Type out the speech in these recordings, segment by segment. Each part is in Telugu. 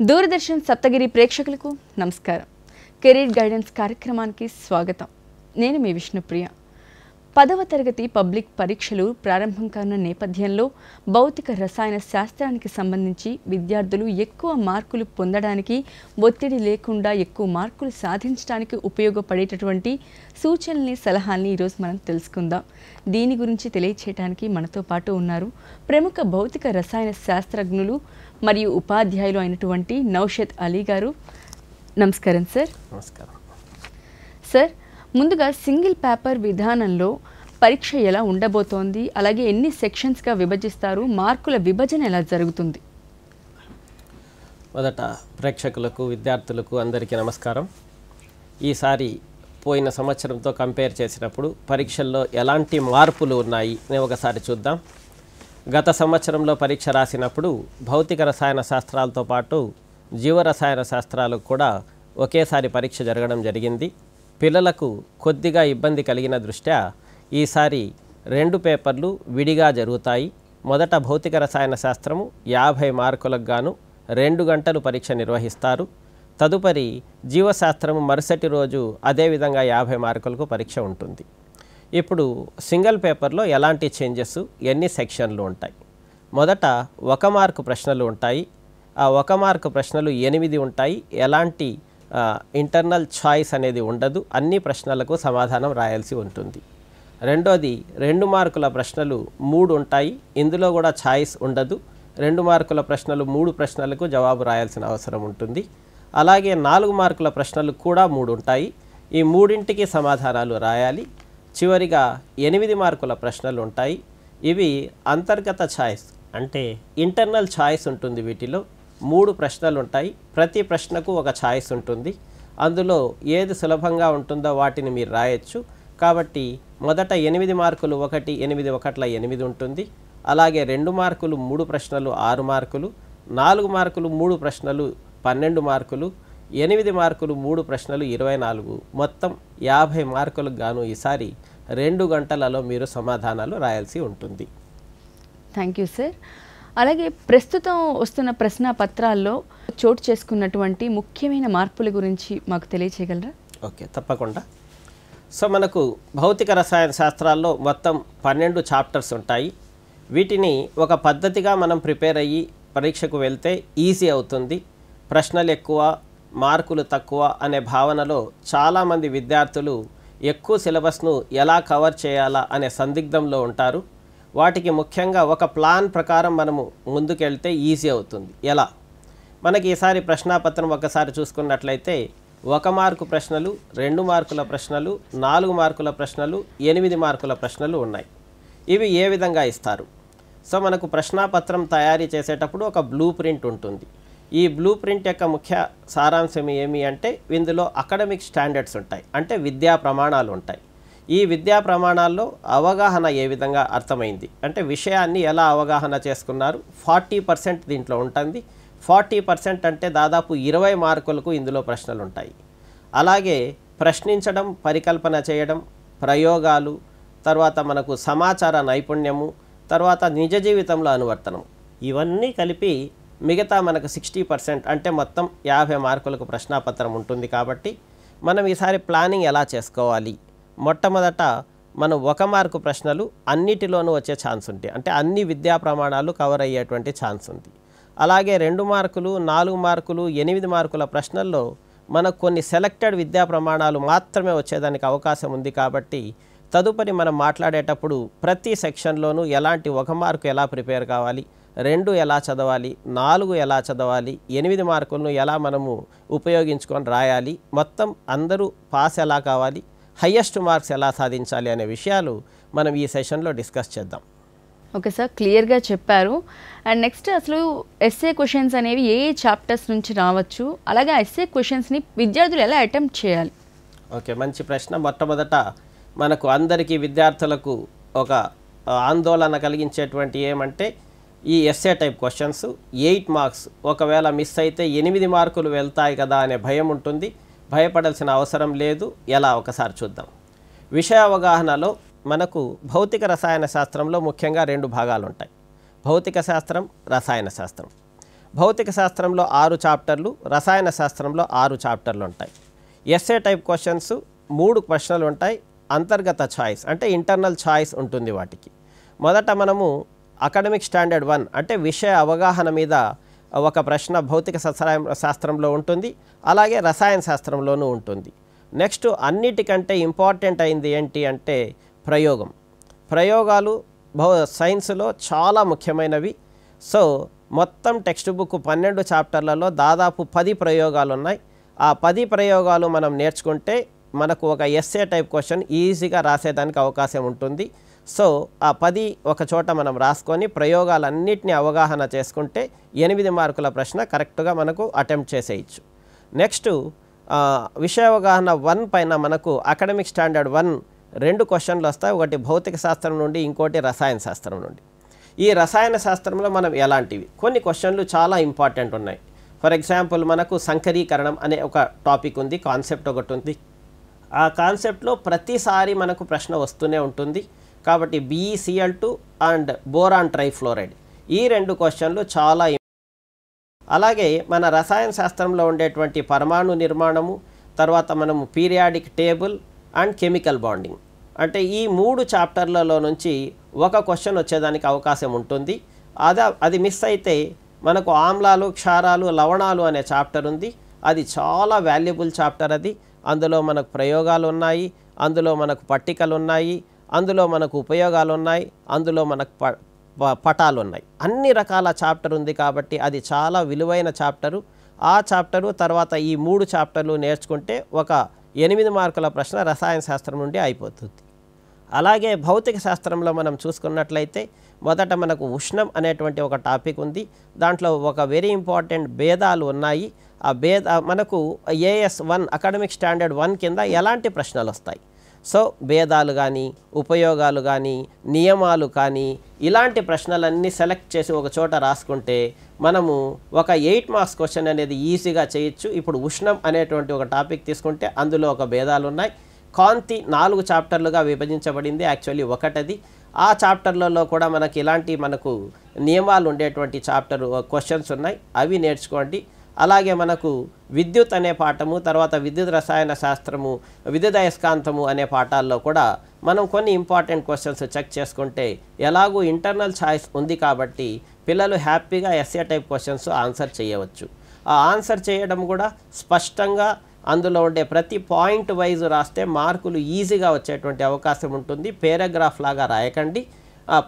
దూరదర్శన్ సప్తగిరి ప్రేక్షకులకు నమస్కారం. కెరీర్ గైడెన్స్ కార్యక్రమానికి స్వాగతం. నేను మీ విష్ణుప్రియ. 10వ తరగతి పబ్లిక్ పరీక్షలు ప్రారంభం కానున్న నేపథ్యంలో భౌతిక రసాయన శాస్త్రానికి సంబంధించి విద్యార్థులు ఎక్కువ మార్కులు పొందడానికి, ఒత్తిడి లేకుండా ఎక్కువ మార్కులు సాధించడానికి ఉపయోగపడేటటువంటి సూచనల్ని, సలహాల్ని ఈరోజు మనం తెలుసుకుందాం. దీని గురించి తెలియచేయడానికి మనతో పాటు ఉన్నారు ప్రముఖ భౌతిక రసాయన శాస్త్రజ్ఞులు మరియు ఉపాధ్యాయులు అయినటువంటి నౌషద్ అలీ గారు. నమస్కారం సార్. నమస్కారం సార్. ముందుగా సింగిల్ పేపర్ విధానంలో పరీక్ష ఎలా ఉండబోతోంది, అలాగే ఎన్ని సెక్షన్స్గా విభజిస్తారు, మార్కుల విభజన ఎలా జరుగుతుంది? మొదట ప్రేక్షకులకు, విద్యార్థులకు అందరికీ నమస్కారం. ఈసారి పోయిన సంవత్సరంతో కంపేర్ చేసినప్పుడు పరీక్షల్లో ఎలాంటి మార్పులు ఉన్నాయి అని ఒకసారి చూద్దాం. గత సంవత్సరంలో పరీక్ష రాసినప్పుడు భౌతిక రసాయన శాస్త్రాలతో పాటు జీవరసాయన శాస్త్రాలకు కూడా ఒకేసారి పరీక్ష జరగడం జరిగింది. పిల్లలకు కొద్దిగా ఇబ్బంది కలిగిన దృష్ట్యా ఈసారి 2 పేపర్లు విడిగా జరుగుతాయి. మొదట భౌతిక రసాయన శాస్త్రము 50 మార్కులకు గాను 2 గంటలు పరీక్ష నిర్వహిస్తారు. తదుపరి జీవశాస్త్రము మరుసటి రోజు అదేవిధంగా 50 మార్కులకు పరీక్ష ఉంటుంది. ఇప్పుడు సింగిల్ పేపర్లో ఎలాంటి చేంజెస్, ఎన్ని సెక్షన్లు ఉంటాయి? మొదట 1 మార్కు ప్రశ్నలు ఉంటాయి. ఆ 1 మార్కు ప్రశ్నలు 8 ఉంటాయి. ఎలాంటి ఇంటర్నల్ చాయిస్ అనేది ఉండదు. అన్ని ప్రశ్నలకు సమాధానం రాయాల్సి ఉంటుంది. రెండోది 2 మార్కుల ప్రశ్నలు 3 ఉంటాయి. ఇందులో కూడా చాయిస్ ఉండదు. 2 మార్కుల ప్రశ్నలు 3 ప్రశ్నలకు జవాబు రాయాల్సిన అవసరం ఉంటుంది. అలాగే 4 మార్కుల ప్రశ్నలు కూడా 3 ఉంటాయి. ఈ 3ంటికి సమాధానాలు రాయాలి. చివరిగా 8 మార్కుల ప్రశ్నలు ఉంటాయి. ఇవి అంతర్గత ఛాయిస్ అంటే ఇంటర్నల్ ఛాయిస్ ఉంటుంది. వీటిలో 3 ప్రశ్నలు ఉంటాయి. ప్రతి ప్రశ్నకు ఒక ఛాయిస్ ఉంటుంది. అందులో ఏది సులభంగా ఉంటుందో వాటిని మీరు రాయొచ్చు. కాబట్టి మొదట 8 మార్కులు 1, 8 1 8 ఉంటుంది. అలాగే 2 మార్కులు 3 ప్రశ్నలు 6 మార్కులు, 4 మార్కులు 3 ప్రశ్నలు 12 మార్కులు, 8 మార్కులు 3 ప్రశ్నలు 24, మొత్తం 50 మార్కులకు గాను ఈసారి 2 గంటలలో మీరు సమాధానాలు రాయాల్సి ఉంటుంది. Thank you sir. అలాగే ప్రస్తుతం వస్తున్న ప్రశ్న పత్రాల్లో చోటు చేసుకున్నటువంటి ముఖ్యమైన మార్పుల గురించి మాకు తెలియచేయగలరా? ఓకే, తప్పకుండా. సో మనకు భౌతిక రసాయన శాస్త్రాల్లో మొత్తం 12 చాప్టర్స్ ఉంటాయి. వీటిని ఒక పద్ధతిగా మనం ప్రిపేర్ అయ్యి పరీక్షకు వెళ్తే ఈజీ అవుతుంది. ప్రశ్నలు ఎక్కువ, మార్కులు తక్కువ అనే భావనలో చాలామంది విద్యార్థులు ఎక్కువ సిలబస్ను ఎలా కవర్ చేయాలా అనే సందిగ్ధంలో ఉంటారు. వాటికి ముఖ్యంగా ఒక ప్లాన్ ప్రకారం మనము ముందుకెళ్తే ఈజీ అవుతుంది. ఎలా? మనకి ఈసారి ప్రశ్నాపత్రం ఒకసారి చూసుకున్నట్లయితే 1 మార్కు ప్రశ్నలు, 2 మార్కుల ప్రశ్నలు, 4 మార్కుల ప్రశ్నలు, 8 మార్కుల ప్రశ్నలు ఉన్నాయి. ఇవి ఏ విధంగా ఇస్తారు? సో మనకు ప్రశ్నాపత్రం తయారీ చేసేటప్పుడు ఒక బ్లూ ప్రింట్ ఉంటుంది. ఈ బ్లూ ప్రింట్ యొక్క ముఖ్య సారాంశం ఏమి అంటే ఇందులో అకాడమిక్ స్టాండర్డ్స్ ఉంటాయి, అంటే విద్యా ప్రమాణాలు ఉంటాయి. ఈ విద్యా ప్రమాణాల్లో అవగాహన ఏ విధంగా అర్థమైంది అంటే విషయాన్ని ఎలా అవగాహన చేసుకున్నారు 40% దీంట్లో ఉంటుంది. 40% అంటే దాదాపు 20 మార్కులకు ఇందులో ప్రశ్నలు ఉంటాయి. అలాగే ప్రశ్నించడం, పరికల్పన చేయడం, ప్రయోగాలు, తర్వాత మనకు సమాచార నైపుణ్యము, తర్వాత నిజ జీవితంలో అనువర్తనం, ఇవన్నీ కలిపి మిగతా మనకు 60% అంటే మొత్తం 50 మార్కులకు ప్రశ్నాపత్రం ఉంటుంది. కాబట్టి మనం ఈసారి ప్లానింగ్ ఎలా చేసుకోవాలి? మొట్టమొదట మనం 1 మార్కు ప్రశ్నలు అన్నిటిలోనూ వచ్చే ఛాన్స్ ఉంటాయి, అంటే అన్ని విద్యా ప్రమాణాలు కవర్ అయ్యేటువంటి ఛాన్స్ ఉంది. అలాగే 2 మార్కులు, 4 మార్కులు, 8 మార్కుల ప్రశ్నల్లో మనకు కొన్ని సెలెక్టెడ్ విద్యా ప్రమాణాలు మాత్రమే వచ్చేదానికి అవకాశం ఉంది. కాబట్టి తదుపరి మనం మాట్లాడేటప్పుడు ప్రతి సెక్షన్లోనూ ఎలాంటి 1 మార్కు ఎలా ప్రిపేర్ కావాలి, 2 ఎలా చదవాలి, 4 ఎలా చదవాలి, 8 మార్కులను ఎలా మనము ఉపయోగించుకొని రాయాలి, మొత్తం అందరూ పాస్ ఎలా కావాలి, హయ్యెస్ట్ మార్క్స్ ఎలా సాధించాలి అనే విషయాలు మనం ఈ సెషన్లో డిస్కస్ చేద్దాం. ఓకే సార్, క్లియర్గా చెప్పారు. అండ్ నెక్స్ట్ అసలు ఎస్ఏ క్వశ్చన్స్ అనేవి ఏ చాప్టర్స్ నుంచి రావచ్చు, అలాగే ఎస్ఏ క్వశ్చన్స్ని విద్యార్థులు ఎలా అటెంప్ట్ చేయాలి? ఓకే, మంచి ప్రశ్న. మొట్టమొదట మనకు అందరికీ విద్యార్థులకు ఒక ఆందోళన కలిగించేటువంటి ఏమంటే ఈ ఎస్ఏ టైప్ క్వశ్చన్స్ 8 మార్క్స్ ఒకవేళ మిస్ అయితే 8 మార్కులు వెళ్తాయి కదా అనే భయం ఉంటుంది. భయపడాల్సిన అవసరం లేదు. ఎలా ఒకసారి చూద్దాం. విషయ అవగాహనలో మనకు భౌతిక రసాయన శాస్త్రంలో ముఖ్యంగా 2 భాగాలు ఉంటాయి, భౌతిక శాస్త్రం, రసాయన శాస్త్రం. భౌతిక శాస్త్రంలో 6 చాప్టర్లు, రసాయన శాస్త్రంలో 6 చాప్టర్లు ఉంటాయి. ఎస్ఏ టైప్ క్వశ్చన్స్ 3 ప్రశ్నలు ఉంటాయి. అంతర్గత ఛాయిస్ అంటే ఇంటర్నల్ ఛాయిస్ ఉంటుంది వాటికి. మొదట మనము అకాడమిక్ స్టాండర్డ్ 1 అంటే విషయ అవగాహన మీద ఒక ప్రశ్న భౌతిక శాస్త్రంలో ఉంటుంది, అలాగే రసాయన శాస్త్రంలోనూ ఉంటుంది. నెక్స్ట్ అన్నిటికంటే ఇంపార్టెంట్ అయింది ఏంటి అంటే ప్రయోగాలు సైన్స్లో చాలా ముఖ్యమైనవి. సో మొత్తం టెక్స్ట్ బుక్ 12 చాప్టర్లలో దాదాపు 10 ప్రయోగాలు ఉన్నాయి. ఆ 10 ప్రయోగాలు మనం నేర్చుకుంటే మనకు ఒక ఎస్ఏ టైప్ క్వశ్చన్ ఈజీగా రాసేదానికి అవకాశం ఉంటుంది. సో ఆ 10 ఒక చోట మనం రాసుకొని ప్రయోగాలన్నిటిని అవగాహన చేసుకుంటే 8 మార్కుల ప్రశ్న కరెక్ట్గా మనకు అటెంప్ట్ చేసేయచ్చు. నెక్స్ట్ విషయ అవగాహన 1 పైన మనకు అకాడమిక్ స్టాండర్డ్ 1 2 క్వశ్చన్లు వస్తాయి. ఒకటి భౌతిక శాస్త్రం నుండి, ఇంకోటి రసాయన శాస్త్రం నుండి. ఈ రసాయన శాస్త్రంలో మనం ఎలాంటివి కొన్ని క్వశ్చన్లు చాలా ఇంపార్టెంట్ ఉన్నాయి. ఫర్ ఎగ్జాంపుల్ మనకు సంకరీకరణం అనే ఒక టాపిక్ ఉంది, కాన్సెప్ట్ ఒకటి ఉంది. ఆ కాన్సెప్ట్లో ప్రతిసారి మనకు ప్రశ్న వస్తూనే ఉంటుంది. కాబట్టి BeCl2 అండ్ బోరాన్ ట్రైఫ్లోరైడ్ ఈ 2 క్వశ్చన్లు చాలా. అలాగే మన రసాయన శాస్త్రంలో ఉండేటువంటి పరమాణు నిర్మాణము, తర్వాత మనము periodic table and chemical bonding అంటే ఈ 3 చాప్టర్లలో నుంచి ఒక క్వశ్చన్ వచ్చేదానికి అవకాశం ఉంటుంది. అది మిస్ అయితే మనకు ఆమ్లాలు, క్షారాలు, లవణాలు అనే చాప్టర్ ఉంది. అది చాలా వాల్యుబుల్ చాప్టర్. అందులో మనకు ప్రయోగాలు ఉన్నాయి, అందులో మనకు పట్టికలు ఉన్నాయి, అందులో మనకు ఉపయోగాలు ఉన్నాయి, అందులో మనకు పటాలు ఉన్నాయి. అన్ని రకాల చాప్టర్ ఉంది కాబట్టి అది చాలా విలువైన చాప్టరు. ఆ చాప్టరు తర్వాత ఈ 3 చాప్టర్లు నేర్చుకుంటే ఒక 8 మార్కుల ప్రశ్న రసాయన శాస్త్రం నుండి అయిపోతుంది. అలాగే భౌతిక శాస్త్రంలో మనం చూసుకున్నట్లయితే మొదట మనకు ఉష్ణం అనేటువంటి ఒక టాపిక్ ఉంది. దాంట్లో ఒక వెరీ ఇంపార్టెంట్ భేదాలు ఉన్నాయి. ఆ మనకు AS1 అకాడమిక్ స్టాండర్డ్ 1 కింద ఎలాంటి ప్రశ్నలు వస్తాయి. సో భేదాలు కానీ, ఉపయోగాలు కానీ, నియమాలు కానీ ఇలాంటి ప్రశ్నలన్నీ సెలెక్ట్ చేసి ఒక చోట రాసుకుంటే మనము ఒక 8 మార్క్స్ క్వశ్చన్ అనేది ఈజీగా చేయొచ్చు. ఇప్పుడు ఉష్ణం అనేటువంటి ఒక టాపిక్ తీసుకుంటే అందులో ఒక భేదాలు ఉన్నాయి. కాంతి 4 చాప్టర్లుగా విభజించబడింది. యాక్చువల్లీ ఒకటది. ఆ చాప్టర్లలో కూడా మనకు నియమాలు ఉండేటువంటి చాప్టర్ క్వశ్చన్స్ ఉన్నాయి, అవి నేర్చుకోండి. అలాగే మనకు విద్యుత్ అనే పాఠము, తర్వాత విద్యుత్ రసాయన శాస్త్రము, విద్యుత్ అయస్కాంతము అనే పాఠాల్లో కూడా మనం కొన్ని ఇంపార్టెంట్ క్వశ్చన్స్ చెక్ చేసుకుంటే ఎలాగూ ఇంటర్నల్ ఛాయిస్ ఉంది కాబట్టి పిల్లలు హ్యాపీగా ఎస్ఏ టైప్ క్వశ్చన్స్ ఆన్సర్ చేయవచ్చు. ఆ ఆన్సర్ చేయడం కూడా స్పష్టంగా అందులో ఉండే ప్రతి పాయింట్ వైజ్ రాస్తే మార్కులు ఈజీగా వచ్చేటువంటి అవకాశం ఉంటుంది. పేరాగ్రాఫ్ లాగా రాయకండి,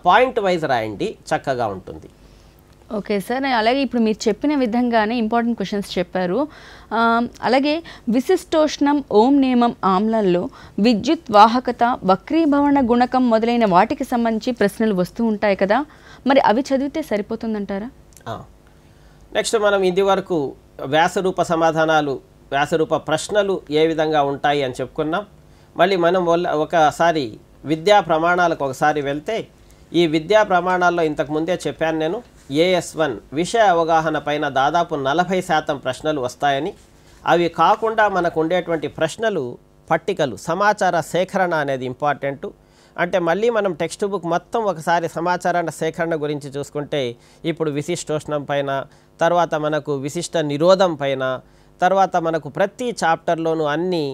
పాయింట్ వైజ్ రాయండి, చక్కగా ఉంటుంది. ఓకే సార్, అలాగే ఇప్పుడు మీరు చెప్పిన విధంగానే ఇంపార్టెంట్ క్వశ్చన్స్ చెప్పారు. అలాగే విశిష్టోష్ణం, ఓం నియమం, ఆమ్లాల్లో విద్యుత్ వాహకత, వక్రీభవన గుణకం మొదలైన వాటికి సంబంధించి ప్రశ్నలు వస్తూ ఉంటాయి కదా, మరి అవి చదివితే సరిపోతుందంటారా? నెక్స్ట్ మనం ఇది వరకు వ్యాసరూప సమాధానాలు, వ్యాసరూప ప్రశ్నలు ఏ విధంగా ఉంటాయి అని చెప్పుకున్నాం. మళ్ళీ మనం ఒకసారి విద్యా ప్రమాణాలకు ఒకసారి వెళ్తే, ఈ విద్యా ప్రమాణాల్లో ఇంతకుముందే చెప్పాను నేను, AS1 విషయ అవగాహన పైన దాదాపు 40% ప్రశ్నలు వస్తాయని. అవి కాకుండా మనకు ఉండేటువంటి ప్రశ్నలు, పట్టికలు, సమాచార సేకరణ అనేది ఇంపార్టెంటు. అంటే మళ్ళీ మనం టెక్స్ట్ బుక్ మొత్తం ఒకసారి సమాచార సేకరణ గురించి చూసుకుంటే ఇప్పుడు విశిష్టోష్ణం పైన, తర్వాత మనకు విశిష్ట నిరోధం పైన, తర్వాత మనకు ప్రతి చాప్టర్లోనూ అన్ని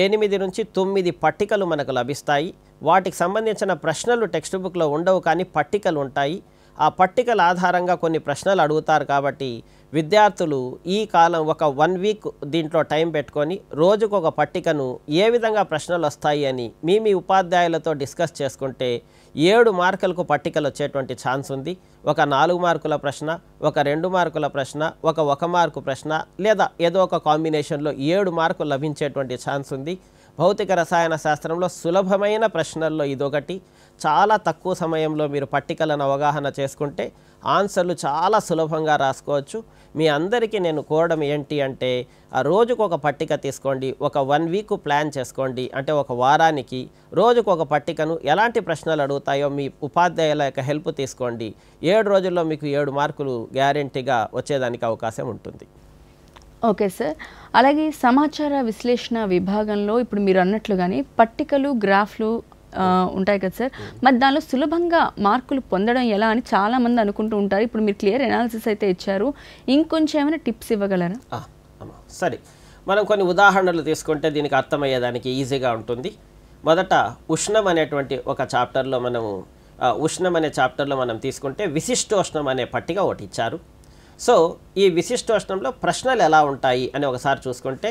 8 నుంచి 9 పట్టికలు మనకు లభిస్తాయి. వాటికి సంబంధించిన ప్రశ్నలు టెక్స్ట్ బుక్లో ఉండవు, కానీ పట్టికలు ఉంటాయి. ఆ పట్టికల ఆధారంగా కొన్ని ప్రశ్నలు అడుగుతారు కాబట్టి విద్యార్థులు ఈ కాలం ఒక 1 వీక్ దీంట్లో టైం పెట్టుకొని రోజుకు ఒక పట్టికను ఏ విధంగా ప్రశ్నలు వస్తాయి అని మీ ఉపాధ్యాయులతో డిస్కస్ చేసుకుంటే 7 మార్కులకు పట్టికలు వచ్చేటువంటి ఛాన్స్ ఉంది. ఒక 4 మార్కుల ప్రశ్న, ఒక 2 మార్కుల ప్రశ్న, ఒక 1 మార్కు ప్రశ్న, లేదా ఏదో ఒక కాంబినేషన్లో 7 మార్కులు లభించేటువంటి ఛాన్స్ ఉంది. భౌతిక రసాయన శాస్త్రంలో సులభమైన ప్రశ్నల్లో ఇదొకటి. చాలా తక్కువ సమయంలో మీరు పట్టికలను అవగాహన చేసుకుంటే ఆన్సర్లు చాలా సులభంగా రాసుకోవచ్చు. మీ అందరికీ నేను కోరడం ఏంటి అంటే, ఆ రోజుకు ఒక పట్టిక తీసుకోండి, ఒక 1 వీక్ ప్లాన్ చేసుకోండి. అంటే ఒక వారానికి రోజుకు ఒక పట్టికను ఎలాంటి ప్రశ్నలు అడుగుతాయో మీ ఉపాధ్యాయుల యొక్క హెల్ప్ తీసుకోండి. 7 రోజుల్లో మీకు 7 మార్కులు గ్యారెంటీగా వచ్చేదానికి అవకాశం ఉంటుంది. ఓకే సార్, అలాగే సమాచార విశ్లేషణ విభాగంలో ఇప్పుడు మీరు అన్నట్లుగానే పట్టికలు, గ్రాఫ్లు ఉంటాయి కదా సార్, మరి దానిలో సులభంగా మార్కులు పొందడం ఎలా అని చాలామంది అనుకుంటూ ఉంటారు. ఇప్పుడు మీరు క్లియర్ ఎనాలిసిస్ అయితే ఇచ్చారు, ఇంకొంచెం ఏమైనా టిప్స్ ఇవ్వగలరా? సరే, మనం కొన్ని ఉదాహరణలు తీసుకుంటే దీనికి అర్థమయ్యేదానికి ఈజీగా ఉంటుంది. మొదట ఉష్ణం అనేటువంటి ఒక చాప్టర్లో ఉష్ణం అనే చాప్టర్లో మనం తీసుకుంటే విశిష్టోష్ణం అనే పట్టిక ఒకటి ఇచ్చారు. సో ఈ విశిష్టోష్ణంలో ప్రశ్నలు ఎలా ఉంటాయి అని ఒకసారి చూసుకుంటే,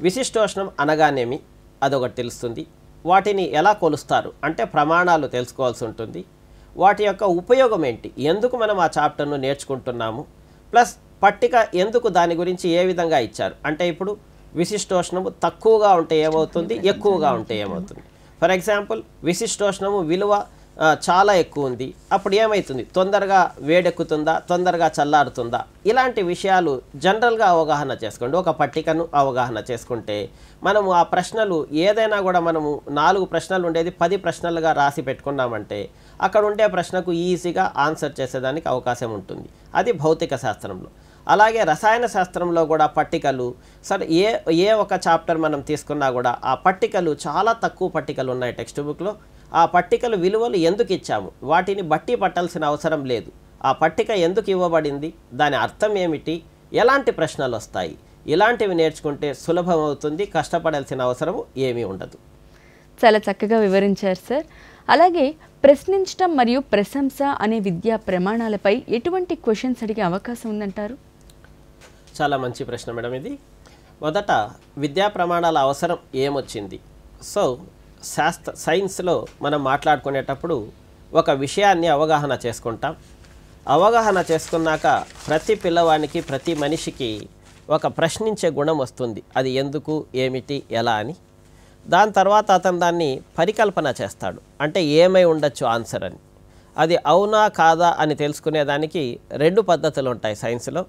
విశిష్టోష్ణం అనగానేమి అదొకటి తెలుస్తుంది. వాటిని ఎలా కొలుస్తారు అంటే ప్రమాణాలు తెలుసుకోవాల్సి ఉంటుంది. వాటి యొక్క ఉపయోగం ఏంటి, ఎందుకు మనం ఆ చాప్టర్ను నేర్చుకుంటున్నాము, ప్లస్ పట్టిక ఎందుకు దాని గురించి ఏ విధంగా ఇచ్చారు. అంటే ఇప్పుడు విశిష్టోష్ణము తక్కువగా ఉంటే ఏమవుతుంది, ఎక్కువగా ఉంటే ఏమవుతుంది. ఫర్ ఎగ్జాంపుల్ విశిష్టోష్ణము విలువ చాలా ఎక్కువ ఉంది, అప్పుడు ఏమవుతుంది, తొందరగా వేడెక్కుతుందా, తొందరగా చల్లారుతుందా, ఇలాంటి విషయాలు జనరల్గా అవగాహన చేసుకోండి. ఒక పట్టికను అవగాహన చేసుకుంటే మనము ఆ ప్రశ్నలు ఏదైనా కూడా మనము 4 ప్రశ్నలు ఉండేది 10 ప్రశ్నలుగా రాసి పెట్టుకున్నామంటే అక్కడ ఉండే ప్రశ్నకు ఈజీగా ఆన్సర్ చేసేదానికి అవకాశం ఉంటుంది. అది భౌతిక శాస్త్రంలో. అలాగే రసాయన శాస్త్రంలో కూడా పట్టికలు, సరే ఏ ఒక చాప్టర్ మనం తీసుకున్నా కూడా ఆ పట్టికలు చాలా తక్కువ పట్టికలు ఉన్నాయి టెక్స్ట్ బుక్లో. ఆ పట్టికలు విలువలు ఎందుకు ఇచ్చాము, వాటిని బట్టి పట్టాల్సిన అవసరం లేదు. ఆ పట్టిక ఎందుకు ఇవ్వబడింది, దాని అర్థం ఏమిటి, ఎలాంటి ప్రశ్నలు వస్తాయి, ఇలాంటివి నేర్చుకుంటే సులభం అవుతుంది, కష్టపడాల్సిన అవసరం ఏమీ ఉండదు. చాలా చక్కగా వివరించారు సార్. అలాగే ప్రశ్నించడం మరియు ప్రశంస అనే విద్యా ప్రమాణాలపై ఎటువంటి క్వశ్చన్స్ అడిగే అవకాశం ఉందంటారు? చాలా మంచి ప్రశ్న మేడం ఇది. మొదట విద్యా ప్రమాణాల అవసరం ఏమొచ్చింది. సో సైన్స్లో మనం మాట్లాడుకునేటప్పుడు ఒక విషయాన్ని అవగాహన చేసుకుంటాం. అవగాహన చేసుకున్నాక ప్రతి పిల్లవానికి, ప్రతి మనిషికి ఒక ప్రశ్నించే గుణం వస్తుంది. అది ఎందుకు, ఏమిటి, ఎలా అని. దాని తర్వాత అతను దాన్ని పరికల్పన చేస్తాడు, అంటే ఏమై ఉండొచ్చు ఆన్సర్ అని. అది అవునా కాదా అని తెలుసుకునేదానికి 2 పద్ధతులు ఉంటాయి సైన్స్లో.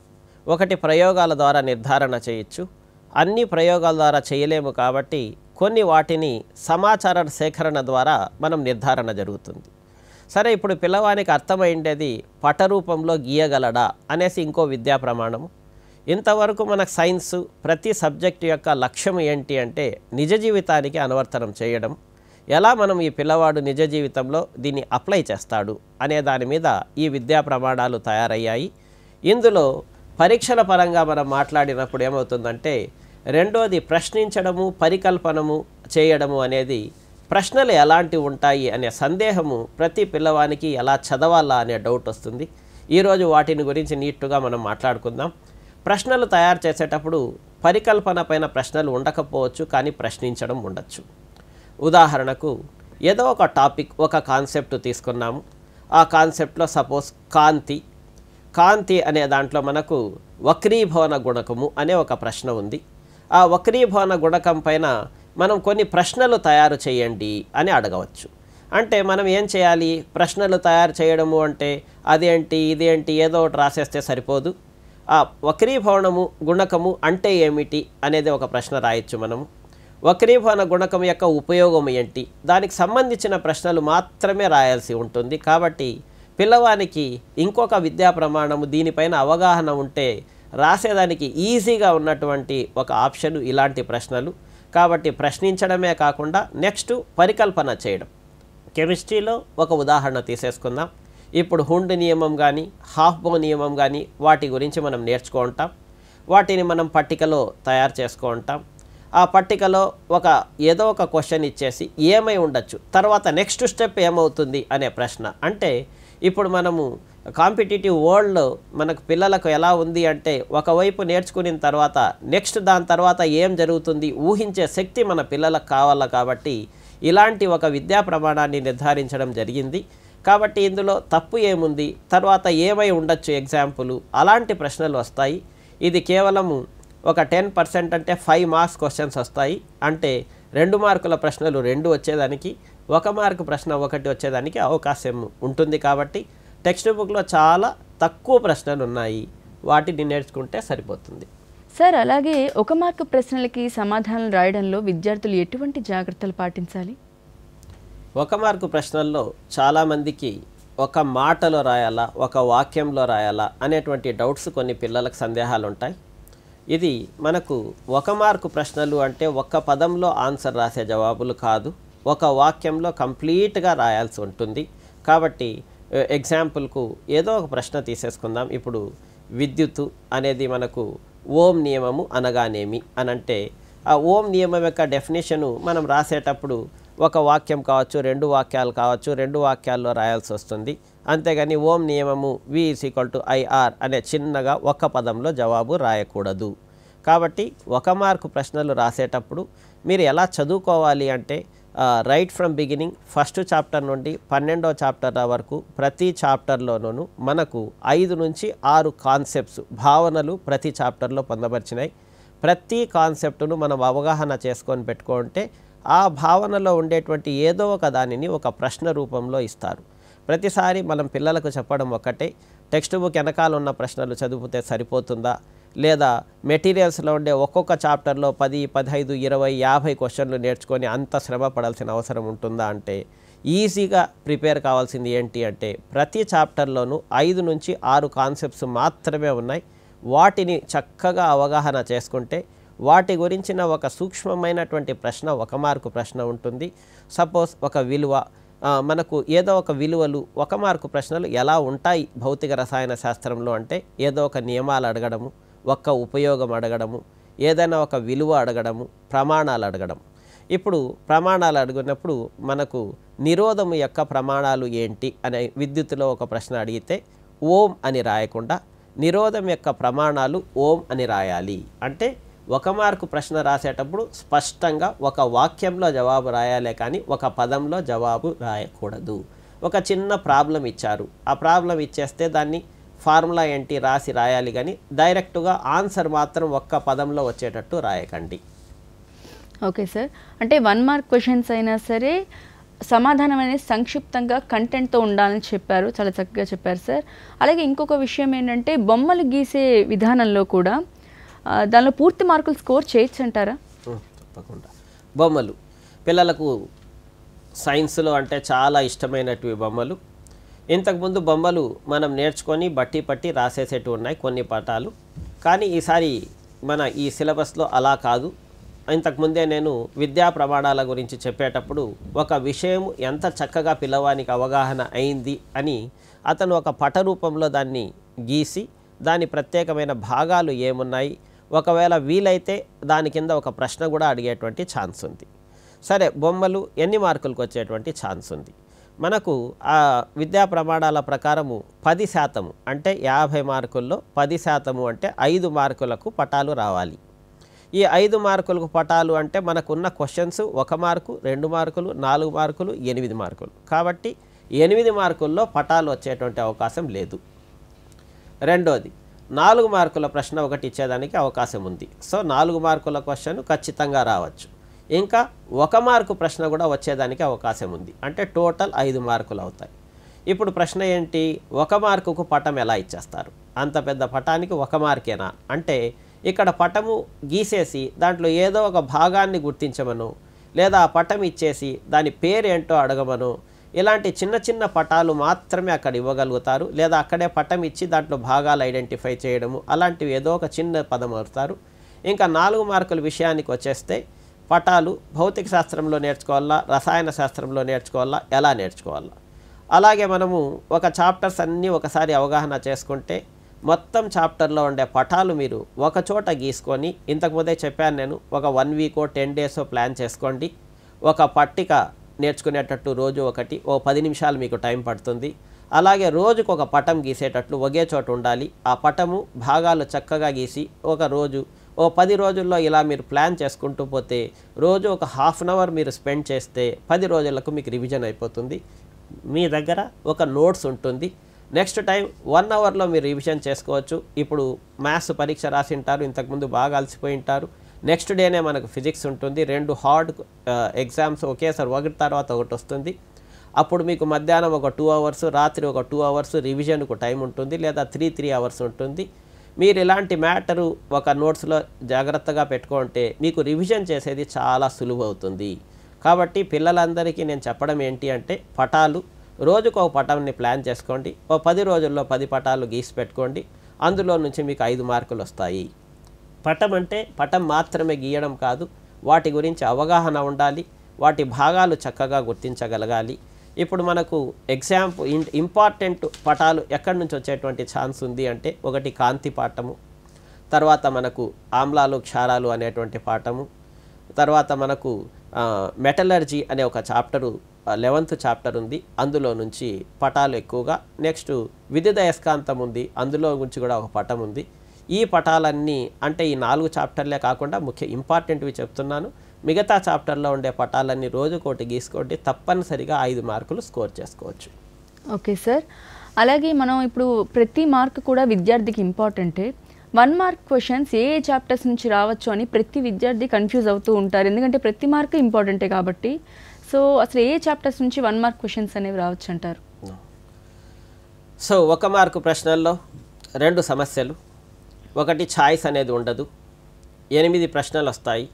ఒకటి ప్రయోగాల ద్వారా నిర్ధారణ చేయొచ్చు. అన్ని ప్రయోగాల ద్వారా చేయలేము కాబట్టి కొన్ని వాటిని సమాచార సేకరణ ద్వారా మనం నిర్ధారణ జరుగుతుంది. సరే, ఇప్పుడు పిల్లవానికి అర్థమైండేది పటరూపంలో గీయగలడా అనేసి ఇంకో విద్యా ప్రమాణము. ఇంతవరకు మనకు సైన్స్ ప్రతి సబ్జెక్టు యొక్క లక్ష్యం ఏంటి అంటే నిజ జీవితానికి అనువర్తనం చేయడం. ఎలా మనం ఈ పిల్లవాడు నిజ జీవితంలో దీన్ని అప్లై చేస్తాడు అనే దాని మీద ఈ విద్యా ప్రమాణాలు తయారయ్యాయి. ఇందులో పరీక్షల పరంగా మనం మాట్లాడినప్పుడు ఏమవుతుందంటే, రెండోది ప్రశ్నించడము, పరికల్పనము చేయడము అనేది ప్రశ్నలు ఎలాంటివి ఉంటాయి అనే సందేహము ప్రతి పిల్లవానికి ఎలా చదవాలా అనే డౌట్ వస్తుంది. ఈరోజు వాటిని గురించి నీట్గా మనం మాట్లాడుకుందాం. ప్రశ్నలు తయారు చేసేటప్పుడు పరికల్పన పైన ప్రశ్నలు ఉండకపోవచ్చు, కానీ ప్రశ్నించడం ఉండొచ్చు. ఉదాహరణకు ఏదో ఒక టాపిక్, ఒక కాన్సెప్ట్ తీసుకున్నాము. ఆ కాన్సెప్ట్లో సపోజ్ కాంతి అనే దాంట్లో మనకు వక్రీభవన గుణకము అనే ఒక ప్రశ్న ఉంది. ఆ వక్రీభవన గుణకం పైన మనం కొన్ని ప్రశ్నలు తయారు చేయండి అని అడగవచ్చు. అంటే మనం ఏం చేయాలి, ప్రశ్నలు తయారు చేయడము అంటే అదేంటి ఇదేంటి ఏదో ఒకటి రాసేస్తే సరిపోదు. ఆ వక్రీభవనము గుణకము అంటే ఏమిటి అనేది ఒక ప్రశ్న రాయొచ్చు మనము. వక్రీభవన గుణకం యొక్క ఉపయోగం ఏంటి, దానికి సంబంధించిన ప్రశ్నలు మాత్రమే రాయాల్సి ఉంటుంది. కాబట్టి పిల్లవానికి ఇంకొక విద్యా ప్రమాణము దీనిపైన అవగాహన ఉంటే రాసేదానికి ఈజీగా ఉన్నటువంటి ఒక ఆప్షన్ ఇలాంటి ప్రశ్నలు. కాబట్టి ప్రశ్నించడమే కాకుండా నెక్స్ట్ పరికల్పన చేయడం. కెమిస్ట్రీలో ఒక ఉదాహరణ తీసేసుకుందాం. ఇప్పుడు హుండ్ నియమం కానీ హాఫ్బో నియమం కానీ వాటి గురించి మనం నేర్చుకుంటాం. వాటిని మనం పట్టికలో తయారు చేసుకుంటాం. ఆ పట్టికలో ఏదో ఒక క్వశ్చన్ ఇచ్చేసి ఏమై ఉండొచ్చు, తర్వాత నెక్స్ట్ స్టెప్ ఏమవుతుంది అనే ప్రశ్న. అంటే ఇప్పుడు మనము కాంపిటేటివ్ వరల్డ్లో మనకు పిల్లలకు ఎలా ఉంది అంటే ఒకవైపు నేర్చుకున్న తర్వాత నెక్స్ట్ దాని తర్వాత ఏం జరుగుతుంది ఊహించే శక్తి మన పిల్లలకు కావాలి. కాబట్టి ఇలాంటి ఒక విద్యా ప్రమాణాన్ని నిర్ధారించడం జరిగింది. కాబట్టి ఇందులో తప్పు ఏముంది, తర్వాత ఏమై ఉండొచ్చు ఎగ్జాంపుల్, అలాంటి ప్రశ్నలు వస్తాయి. ఇది కేవలము ఒక 10% అంటే 5 మార్క్స్ క్వశ్చన్స్ వస్తాయి. అంటే 2 మార్కుల ప్రశ్నలు 2 వచ్చేదానికి, 1 మార్కు ప్రశ్న 1 వచ్చేదానికి అవకాశం ఉంటుంది. కాబట్టి టెక్స్ట్ బుక్లో చాలా తక్కువ ప్రశ్నలు ఉన్నాయి, వాటిని నేర్చుకుంటే సరిపోతుంది. సార్, అలాగే 1 మార్కు ప్రశ్నలకి సమాధానం రాయడంలో విద్యార్థులు ఎటువంటి జాగ్రత్తలు పాటించాలి? 1 మార్కు ప్రశ్నల్లో చాలామందికి ఒక మాటలో రాయాలా, ఒక వాక్యంలో రాయాలా అనేటువంటి డౌట్స్ కొన్ని పిల్లలకు సందేహాలు ఉంటాయి. ఇది మనకు 1 మార్కు ప్రశ్నలు అంటే ఒక్క పదంలో ఆన్సర్ రాసే జవాబులు కాదు. ఒక వాక్యంలో కంప్లీట్గా రాయాల్సి ఉంటుంది. కాబట్టి ఎగ్జాంపుల్కు ఏదో ఒక ప్రశ్న తీసేసుకుందాం. ఇప్పుడు విద్యుత్తు అనేది మనకు ఓం నియమము అనగానేమి అని అంటే ఆ ఓం నియమం యొక్క డెఫినేషను మనం రాసేటప్పుడు ఒక వాక్యం కావచ్చు, 2 వాక్యాలు కావచ్చు, 2 వాక్యాల్లో రాయాల్సి వస్తుంది. అంతేగాని ఓం నియమము V=IR అనే చిన్నగా ఒక్క పదంలో జవాబు రాయకూడదు. కాబట్టి 1 మార్కు ప్రశ్నలు రాసేటప్పుడు మీరు ఎలా చదువుకోవాలి అంటే right from beginning first chapter నుండి 12వ చాప్టర్ వరకు ప్రతి చాప్టర్లోనూ మనకు 5 నుంచి 6 కాన్సెప్ట్స్ భావనలు ప్రతి చాప్టర్లో పొందపరిచినాయి. ప్రతి కాన్సెప్టును మనం అవగాహన చేసుకొని పెట్టుకుంటే ఆ భావనలో ఉండేటువంటి ఏదో ఒక దానిని ఒక ప్రశ్న రూపంలో ఇస్తారు. ప్రతిసారి మనం పిల్లలకు చెప్పడం ఒకటే, టెక్స్ట్ బుక్ వెనకాల ఉన్న ప్రశ్నలు చదివితే సరిపోతుందా, లేదా మెటీరియల్స్లో ఉండే ఒక్కొక్క చాప్టర్లో 10, 15, 20, 50 క్వశ్చన్లు నేర్చుకొని అంత శ్రమ పడాల్సిన అవసరం ఉంటుందా అంటే ఈజీగా ప్రిపేర్ కావాల్సింది ఏంటి అంటే ప్రతి చాప్టర్లోనూ 5 నుంచి 6 కాన్సెప్ట్స్ మాత్రమే ఉన్నాయి. వాటిని చక్కగా అవగాహన చేసుకుంటే వాటి గురించిన ఒక సూక్ష్మమైనటువంటి ప్రశ్న 1 మార్కు ప్రశ్న ఉంటుంది. సపోజ్ ఒక విలువ, మనకు ఏదో ఒక విలువలు 1 మార్కు ప్రశ్నలు ఎలా ఉంటాయి భౌతిక రసాయన శాస్త్రంలో అంటే ఏదో ఒక నియమాలు అడగడము, ఒక్క ఉపయోగం అడగడము, ఏదైనా ఒక విలువ అడగడము, ప్రమాణాలు అడగడం. ఇప్పుడు ప్రమాణాలు అడిగినప్పుడు మనకు నిరోధము యొక్క ప్రమాణాలు ఏంటి అనే విద్యుత్తులో ఒక ప్రశ్న అడిగితే ఓం అని రాయకుండా నిరోధం యొక్క ప్రమాణాలు ఓం అని రాయాలి. అంటే 1 మార్కు ప్రశ్న రాసేటప్పుడు స్పష్టంగా ఒక వాక్యంలో జవాబు రాయాలే కానీ ఒక పదంలో జవాబు రాయకూడదు. ఒక చిన్న ప్రాబ్లం ఇచ్చారు, ఆ ప్రాబ్లం ఇచ్చేస్తే దాన్ని ఫార్ములా ఏంటి రాసి రాయాలి కానీ డైరెక్ట్గా ఆన్సర్ మాత్రం ఒక్క పదంలో వచ్చేటట్టు రాయకండి. ఓకే సార్, అంటే 1 మార్క్ క్వశ్చన్స్ అయినా సరే సమాధానం అనేది సంక్షిప్తంగా కంటెంట్తో ఉండాలని చెప్పారు, చాలా చక్కగా చెప్పారు సార్. అలాగే ఇంకొక విషయం ఏంటంటే బొమ్మలు గీసే విధానంలో కూడా దానిలో పూర్తి మార్కులు స్కోర్ చేయొచ్చు అంటారా? తప్పకుండా. బొమ్మలు పిల్లలకు సైన్స్లో అంటే చాలా ఇష్టమైనటివి బొమ్మలు. ఇంతకుముందు బొమ్మలు మనం నేర్చుకొని బట్టి పట్టి రాసేసేటివి ఉన్నాయి కొన్ని పాఠాలు, కానీ ఈసారి మన ఈ సిలబస్లో అలా కాదు. ఇంతకుముందే నేను విద్యా ప్రమాణాల గురించి చెప్పేటప్పుడు ఒక విషయం ఎంత చక్కగా పిల్లవానికి అవగాహన అయింది అని అతను ఒక పట రూపంలో దాన్ని గీసి దాని ప్రత్యేకమైన భాగాలు ఏమున్నాయి, ఒకవేళ వీలైతే దాని కింద ఒక ప్రశ్న కూడా అడిగేటువంటి ఛాన్స్ ఉంది. సరే, బొమ్మలు ఎన్ని మార్కులకు వచ్చేటువంటి ఛాన్స్ ఉంది? మనకు ఆ విద్యా ప్రమాణాల ప్రకారము 10% అంటే 50 మార్కుల్లో 10% అంటే 5 మార్కులకు పటాలు రావాలి. ఈ 5 మార్కులకు పటాలు అంటే మనకున్న క్వశ్చన్స్ 1 మార్కు, 2 మార్కులు, 4 మార్కులు, 8 మార్కులు. కాబట్టి 8 మార్కుల్లో పటాలు వచ్చేటువంటి అవకాశం లేదు. రెండోది 4 మార్కుల ప్రశ్న ఒకటి ఇచ్చేదానికి అవకాశం ఉంది. సో 4 మార్కుల క్వశ్చన్ ఖచ్చితంగా రావచ్చు. ఇంకా 1 మార్కు ప్రశ్న కూడా వచ్చేదానికి అవకాశం ఉంది. అంటే టోటల్ 5 మార్కులు అవుతాయి. ఇప్పుడు ప్రశ్న ఏంటి, 1 మార్కుకు పటం ఎలా ఇచ్చేస్తారు? అంత పెద్ద పటానికి 1 మార్కేనా అంటే ఇక్కడ పటము గీసేసి దాంట్లో ఏదో ఒక భాగాన్ని గుర్తించమను, లేదా ఆ పటం ఇచ్చేసి దాని పేరేంటో అడగమను, ఇలాంటి చిన్న చిన్న పటాలు మాత్రమే అక్కడ ఇవ్వగలుగుతారు. లేదా అక్కడే పటం ఇచ్చి దాంట్లో భాగాలు ఐడెంటిఫై చేయడము, అలాంటివి ఏదో ఒక చిన్న పదం అవుతారు. ఇంకా 4 మార్కుల విషయానికి వచ్చేస్తే పటాలు భౌతిక శాస్త్రంలో నేర్చుకోవాలా, రసాయన శాస్త్రంలో నేర్చుకోవాలా, ఎలా నేర్చుకోవాలా. అలాగే మనము ఒక చాప్టర్స్ అన్నీ ఒకసారి అవగాహన చేసుకుంటే మొత్తం చాప్టర్లో ఉండే పటాలు మీరు ఒక చోట గీసుకొని, ఇంతకుముందే చెప్పాను నేను, ఒక 1 వీకో 10 డేసో ప్లాన్ చేసుకోండి. ఒక పట్టిక నేర్చుకునేటట్టు రోజు ఒకటి, 10 నిమిషాలు మీకు టైం పడుతుంది. అలాగే రోజుకు ఒక పటం గీసేటట్లు ఒకే చోట ఉండాలి. ఆ పటము భాగాలు చక్కగా గీసి ఒక రోజు 10 రోజుల్లో ఇలా మీరు ప్లాన్ చేసుకుంటూ పోతే రోజు ఒక ½ అన్ అవర్ మీరు స్పెండ్ చేస్తే 10 రోజులకు మీకు రివిజన్ అయిపోతుంది. మీ దగ్గర ఒక నోట్స్ ఉంటుంది. నెక్స్ట్ టైం 1 అవర్లో మీరు రివిజన్ చేసుకోవచ్చు. ఇప్పుడు మ్యాథ్స్ పరీక్ష రాసి ఉంటారు, ఇంతకుముందు బాగా అలసిపోయి ఉంటారు. నెక్స్ట్ డేనే మనకు ఫిజిక్స్ ఉంటుంది. 2 హార్డ్ ఎగ్జామ్స్ ఒకేసారి ఒకటి తర్వాత ఒకటి వస్తుంది. అప్పుడు మీకు మధ్యాహ్నం ఒక 2 అవర్స్, రాత్రి ఒక 2 అవర్స్ రివిజన్కు టైం ఉంటుంది, లేదా 3 అవర్స్ ఉంటుంది. మీరు ఇలాంటి మ్యాటరు ఒక నోట్స్లో జాగ్రత్తగా పెట్టుకుంటే మీకు రివిజన్ చేసేది చాలా సులువు అవుతుంది. కాబట్టి పిల్లలందరికీ నేను చెప్పడం ఏంటి అంటే పటాలు రోజుకు ఒక పటాన్ని ప్లాన్ చేసుకోండి. 10 రోజుల్లో 10 పటాలు గీసి పెట్టుకోండి. అందులో నుంచి మీకు 5 మార్కులు వస్తాయి. పటం అంటే పటం మాత్రమే గీయడం కాదు, వాటి గురించి అవగాహన ఉండాలి. వాటి భాగాలు చక్కగా గుర్తించగలగాలి. ఇప్పుడు మనకు ఇంపార్టెంట్ పటాలు ఎక్కడి నుంచి వచ్చేటువంటి ఛాన్స్ ఉంది అంటే, ఒకటి కాంతి పాఠము, తర్వాత మనకు ఆమ్లాలు క్షారాలు అనేటువంటి పాఠము, తర్వాత మనకు మెటలర్జీ అనే ఒక చాప్టరు 11th చాప్టర్ ఉంది, అందులో నుంచి పటాలు ఎక్కువగా. నెక్స్ట్ విద్యుద్ అయస్కాంతం ఉంది, అందులో గురించి కూడా ఒక పటం ఉంది. ఈ పటాలన్నీ అంటే ఈ 4 చాప్టర్లే కాకుండా ముఖ్య ఇంపార్టెంట్వి చెప్తున్నాను. మిగతా చాప్టర్లో ఉండే పటాలన్నీ రోజుకోటి గీసుకోండి, తప్పనిసరిగా 5 మార్కులు స్కోర్ చేసుకోవచ్చు. Okay sir. అలాగే మనం ఇప్పుడు ప్రతి మార్క్ కూడా విద్యార్థికి ఇంపార్టెంటే. 1 మార్క్ క్వశ్చన్స్ ఏ చాప్టర్స్ నుంచి రావచ్చు అని ప్రతి విద్యార్థి కన్ఫ్యూజ్ అవుతూ ఉంటారు, ఎందుకంటే ప్రతి మార్క్ ఇంపార్టెంటే కాబట్టి. సో అసలు ఏ చాప్టర్స్ నుంచి 1 మార్క్ క్వశ్చన్స్ అనేవి రావచ్చు అంటారు? సో 1 మార్కు ప్రశ్నల్లో 2 సమస్యలు, ఒకటి ఛాయిస్ అనేది ఉండదు, 8 ప్రశ్నలు వస్తాయి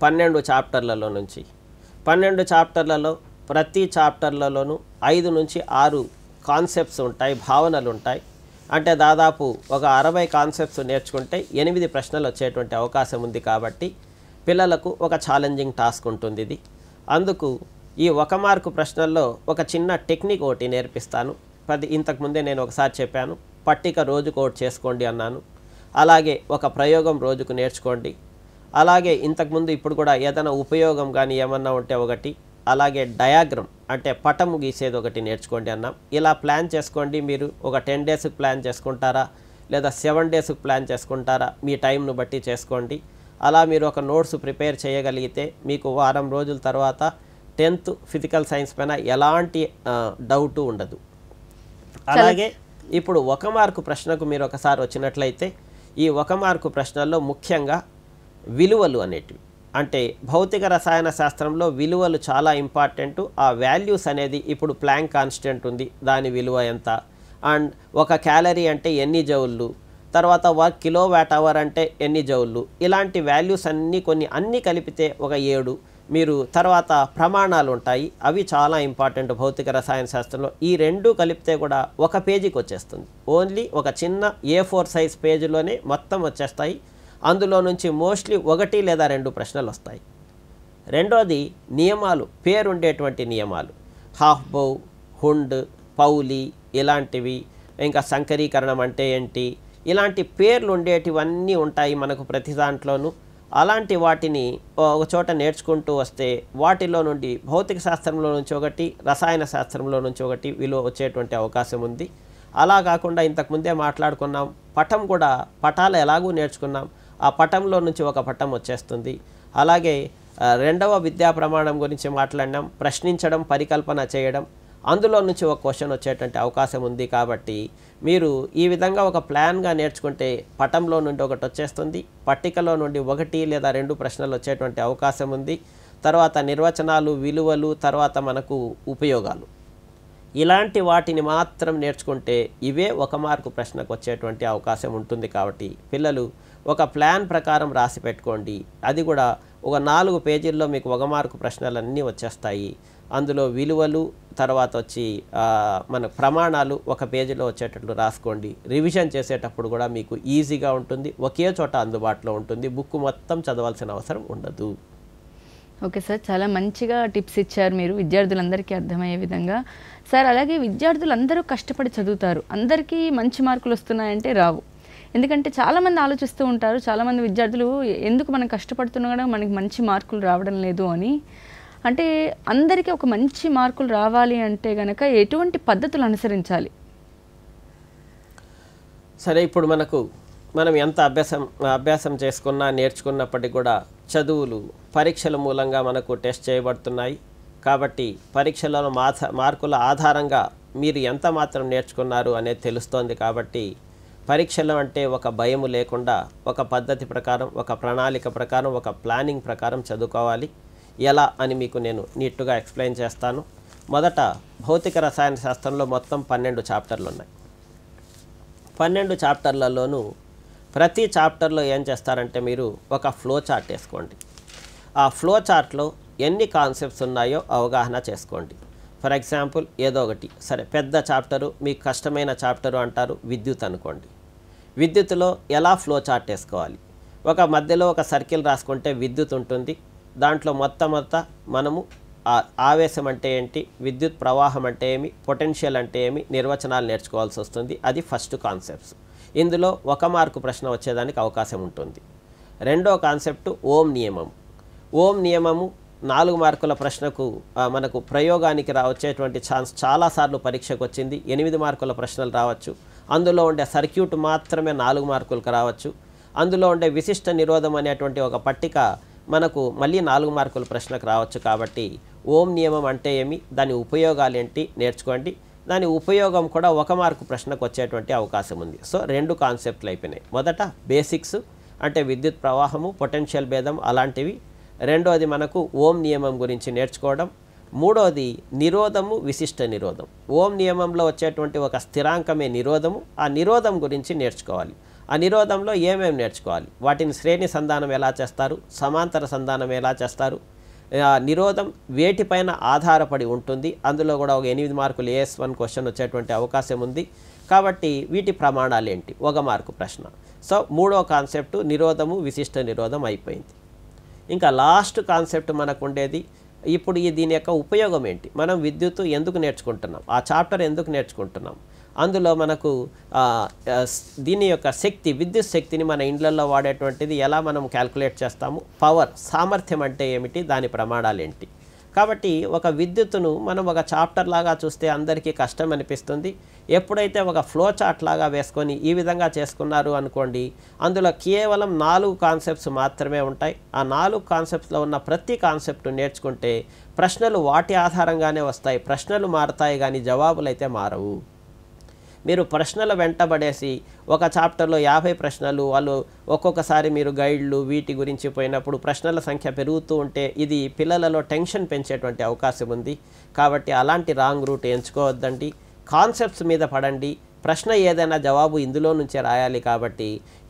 12 చాప్టర్లలో నుంచి. 12 చాప్టర్లలో ప్రతి చాప్టర్లలోనూ 5 నుంచి 6 కాన్సెప్ట్స్ ఉంటాయి, భావనలు ఉంటాయి. అంటే దాదాపు ఒక 60 కాన్సెప్ట్స్ నేర్చుకుంటే 8 ప్రశ్నలు వచ్చేటువంటి అవకాశం ఉంది. కాబట్టి పిల్లలకు ఒక ఛాలెంజింగ్ టాస్క్ ఉంటుంది ఇది. అందుకు ఈ 1 మార్కు ప్రశ్నల్లో ఒక చిన్న టెక్నిక్ ఒకటి నేర్పిస్తాను. ఇంతకుముందే నేను ఒకసారి చెప్పాను, పట్టిక రోజుకు ఒకటి చేసుకోండి అన్నాను. అలాగే ఒక ప్రయోగం రోజుకు నేర్చుకోండి. అలాగే ఇంతకుముందు ఇప్పుడు కూడా ఏదైనా ఉపయోగం కానీ ఏమన్నా ఉంటే ఒకటి, అలాగే డయాగ్రామ్ అంటే పటము గీసేది ఒకటి నేర్చుకోండి అన్నాం. ఇలా ప్లాన్ చేసుకోండి. మీరు ఒక 10 డేస్కి ప్లాన్ చేసుకుంటారా, లేదా 7 డేస్కి ప్లాన్ చేసుకుంటారా, మీ టైంను బట్టి చేసుకోండి. అలా మీరు ఒక నోట్స్ ప్రిపేర్ చేయగలిగితే మీకు వారం రోజుల తర్వాత 10th ఫిజికల్ సైన్స్ పైన ఎలాంటి డౌటు ఉండదు. అలాగే ఇప్పుడు 1 మార్కు ప్రశ్నకు మీరు ఒకసారి వచ్చినట్లయితే, ఈ 1 మార్కు ప్రశ్నల్లో ముఖ్యంగా విలువలు అనేటివి, అంటే భౌతిక రసాయన శాస్త్రంలో విలువలు చాలా ఇంపార్టెంట్. ఆ వాల్యూస్ అనేది ఇప్పుడు ప్లాంక్ కాన్స్టెంట్ ఉంది, దాని విలువ ఎంత, అండ్ ఒక క్యాలరీ అంటే ఎన్ని జౌళ్ళు, తర్వాత 1 కిలోవాట్ అవర్ అంటే ఎన్ని జౌళ్ళు, ఇలాంటి వాల్యూస్ అన్నీ కలిపితే ఒక 7. మీరు తర్వాత ప్రమాణాలు ఉంటాయి, అవి చాలా ఇంపార్టెంట్ భౌతిక రసాయన శాస్త్రంలో. ఈ 2 కలిపితే కూడా ఒక పేజీకి వచ్చేస్తుంది. ఓన్లీ ఒక చిన్న A4 సైజ్ పేజీలోనే మొత్తం వచ్చేస్తాయి. అందులో నుంచి మోస్ట్లీ 1 లేదా 2 ప్రశ్నలు వస్తాయి. రెండోది నియమాలు, పేరుండేటువంటి నియమాలు, హాఫ్ బౌ, హుండ్, పౌలి ఇలాంటివి, ఇంకా సంకరీకరణం అంటే ఏంటి, ఇలాంటి పేర్లు ఉండేటివన్నీ ఉంటాయి మనకు ప్రతి దాంట్లోనూ. అలాంటి వాటిని ఒక చోట నేర్చుకుంటూ వస్తే వాటిలో నుండి భౌతిక శాస్త్రంలో నుంచి ఒకటి, రసాయన శాస్త్రంలో నుంచి ఒకటి విలువ వచ్చేటువంటి అవకాశం ఉంది. అలా కాకుండా ఇంతకుముందే మాట్లాడుకున్నాం, పటం కూడా పటాలు ఎలాగూ నేర్చుకున్నాం, ఆ పటంలో నుంచి ఒక పటం వచ్చేస్తుంది. అలాగే 2వ విద్యా ప్రమాణం గురించి మాట్లాడినాం, ప్రశ్నించడం, పరికల్పన చేయడం, అందులో నుంచి ఒక క్వశ్చన్ వచ్చేటువంటి అవకాశం ఉంది. కాబట్టి మీరు ఈ విధంగా ఒక ప్లాన్గా నేర్చుకుంటే పటంలో నుండి ఒకటి వచ్చేస్తుంది, పట్టికలో నుండి 1 లేదా 2 ప్రశ్నలు వచ్చేటువంటి అవకాశం ఉంది. తర్వాత నిర్వచనాలు, విలువలు, తర్వాత మనకు ఉపయోగాలు, ఇలాంటి వాటిని మాత్రం నేర్చుకుంటే ఇవే 1 మార్కు ప్రశ్నకు వచ్చేటువంటి అవకాశం ఉంటుంది. కాబట్టి పిల్లలు ఒక ప్లాన్ ప్రకారం రాసి పెట్టుకోండి. అది కూడా ఒక 4 పేజీల్లో మీకు 1 మార్కు ప్రశ్నలన్నీ వచ్చేస్తాయి. అందులో విలువలు, తర్వాత వచ్చి మన ప్రమాణాలు 1 పేజీలో వచ్చేటట్లు రాసుకోండి. రివిజన్ చేసేటప్పుడు కూడా మీకు ఈజీగా ఉంటుంది, ఒకే చోట అందుబాటులో ఉంటుంది, బుక్ మొత్తం చదవాల్సిన అవసరం ఉండదు. ఓకే సార్, చాలా మంచిగా టిప్స్ ఇచ్చారు మీరు విద్యార్థులందరికీ అర్థమయ్యే విధంగా. సార్ అలాగే విద్యార్థులందరూ కష్టపడి చదువుతారు, అందరికీ మంచి మార్కులు వస్తున్నాయంటే రావు. ఎందుకంటే చాలామంది ఆలోచిస్తూ ఉంటారు, చాలామంది విద్యార్థులు ఎందుకు మనం కష్టపడుతున్నా కూడా మనకి మంచి మార్కులు రావడం లేదు అని. అంటే అందరికీ ఒక మంచి మార్కులు రావాలి అంటే కనుక ఎటువంటి పద్ధతులు అనుసరించాలి? సరే, ఇప్పుడు మనం ఎంత అభ్యాసం చేసుకున్నా, నేర్చుకున్నప్పటికీ కూడా చదువులు పరీక్షల మూలంగా మనకు టెస్ట్ చేయబడుతున్నాయి. కాబట్టి పరీక్షలలో మార్కుల ఆధారంగా మీరు ఎంత మాత్రం నేర్చుకున్నారు అనేది తెలుస్తోంది. కాబట్టి పరీక్షలు అంటే ఒక భయము లేకుండా ఒక పద్ధతి ప్రకారం, ఒక ప్రణాళిక ప్రకారం, ఒక ప్లానింగ్ ప్రకారం చదువుకోవాలి. ఎలా అని మీకు నేను నీట్గా ఎక్స్ప్లెయిన్ చేస్తాను. మొదట భౌతిక రసాయన శాస్త్రంలో మొత్తం 12 చాప్టర్లు ఉన్నాయి. 12 చాప్టర్లలోనూ ప్రతి చాప్టర్లో ఏం చేస్తారంటే మీరు ఒక ఫ్లో చార్ట్ వేసుకోండి. ఆ ఫ్లో చార్ట్లో ఎన్ని కాన్సెప్ట్స్ ఉన్నాయో అవగాహన చేసుకోండి. ఫర్ ఎగ్జాంపుల్ ఏదో ఒకటి సరే, పెద్ద చాప్టరు, మీకు కష్టమైన చాప్టరు అంటారు, విద్యుత్ అనుకోండి. విద్యుత్తులో ఎలా ఫ్లో చార్ట్ వేసుకోవాలి, ఒక మధ్యలో ఒక సర్కిల్ రాసుకుంటే విద్యుత్ ఉంటుంది, దాంట్లో మొట్టమొదట మనము ఆవేశం అంటే ఏంటి, విద్యుత్ ప్రవాహం అంటే ఏమి, పొటెన్షియల్ అంటే ఏమి నిర్వచనాలు నేర్చుకోవాల్సి వస్తుంది. అది ఫస్ట్ కాన్సెప్ట్స్. ఇందులో 1 మార్కు ప్రశ్న వచ్చేదానికి అవకాశం ఉంటుంది. రెండో కాన్సెప్ట్ ఓం నియమం. ఓం నియమము 4 మార్కుల ప్రశ్నకు మనకు ప్రయోగానికి వచ్చేటువంటి ఛాన్స్ చాలాసార్లు పరీక్షకు వచ్చింది. 8 మార్కుల ప్రశ్నలు రావచ్చు. అందులో ఉండే సర్క్యూట్ మాత్రమే 4 మార్కులకు రావచ్చు. అందులో ఉండే విశిష్ట నిరోధం అనేటువంటి ఒక పట్టిక మనకు మళ్ళీ 4 మార్కుల ప్రశ్నకు రావచ్చు. కాబట్టి ఓం నియమం అంటే ఏమి, దాని ఉపయోగాలు ఏంటి నేర్చుకోండి. దాని ఉపయోగం కూడా 1 మార్కు ప్రశ్నకు వచ్చేటువంటి అవకాశం ఉంది. సో 2 కాన్సెప్ట్లు అయిపోయినాయి. మొదట బేసిక్స్ అంటే విద్యుత్ ప్రవాహము, పొటెన్షియల్ భేదం అలాంటివి. రెండోది మనకు ఓం నియమం గురించి నేర్చుకోవడం. మూడోది నిరోధము, విశిష్ట నిరోధం. ఓం నియమంలో వచ్చేటువంటి ఒక స్థిరాంకమే నిరోధము. ఆ నిరోధం గురించి నేర్చుకోవాలి. ఆ నిరోధంలో ఏమేమి నేర్చుకోవాలి, వాటిని శ్రేణి సంధానం ఎలా చేస్తారు, సమాంతర సంధానం ఎలా చేస్తారు, నిరోధం వేటిపైన ఆధారపడి ఉంటుంది. అందులో కూడా ఒక 8 మార్కులు AS1 క్వశ్చన్ వచ్చేటువంటి అవకాశం ఉంది. కాబట్టి వీటి ప్రమాణాలు ఏంటి 1 మార్కు ప్రశ్న. సో మూడో కాన్సెప్ట్ నిరోధము, విశిష్ట నిరోధం అయిపోయింది. ఇంకా లాస్ట్ కాన్సెప్ట్ మనకు ఉండేది ఇప్పుడు దీని యొక్క ఉపయోగం ఏంటి, మనం విద్యుత్ ఎందుకు నేర్చుకుంటున్నాం, ఆ చాప్టర్ ఎందుకు నేర్చుకుంటున్నాం, అందులో మనకు దీని యొక్క శక్తి, విద్యుత్ శక్తిని మన ఇండ్లలో వాడేటువంటిది ఎలా మనం క్యాల్కులేట్ చేస్తాము, పవర్ సామర్థ్యం అంటే ఏమిటి, దాని ప్రమాణాలు ఏంటి. కాబట్టి ఒక విద్యుత్తును మనం ఒక చాప్టర్ లాగా చూస్తే అందరికీ కష్టం అనిపిస్తుంది. ఎప్పుడైతే ఒక ఫ్లో చార్ట్ లాగా వేసుకొని ఈ విధంగా చేసుకున్నారు అనుకోండి, అందులో కేవలం 4 కాన్సెప్ట్స్ మాత్రమే ఉంటాయి. ఆ 4 కాన్సెప్ట్స్లో ఉన్న ప్రతి కాన్సెప్ట్ నేర్చుకుంటే ప్రశ్నలు వాటి ఆధారంగానే వస్తాయి. ప్రశ్నలు మారతాయి కానీ జవాబులు అయితే మారవు. మీరు ప్రశ్నలు వెంటబడేసి ఒక చాప్టర్లో 50 ప్రశ్నలు, వాళ్ళు ఒక్కొక్కసారి మీరు గైడ్లు వీటి గురించి పోయినప్పుడు ప్రశ్నల సంఖ్య పెరుగుతూ ఉంటే ఇది పిల్లలలో టెన్షన్ పెంచేటువంటి అవకాశం ఉంది. కాబట్టి అలాంటి రాంగ్ రూట్ ఎంచుకోవద్దండి. కాన్సెప్ట్స్ మీద పడండి. ప్రశ్న ఏదైనా జవాబు ఇందులో నుంచే రాయాలి. కాబట్టి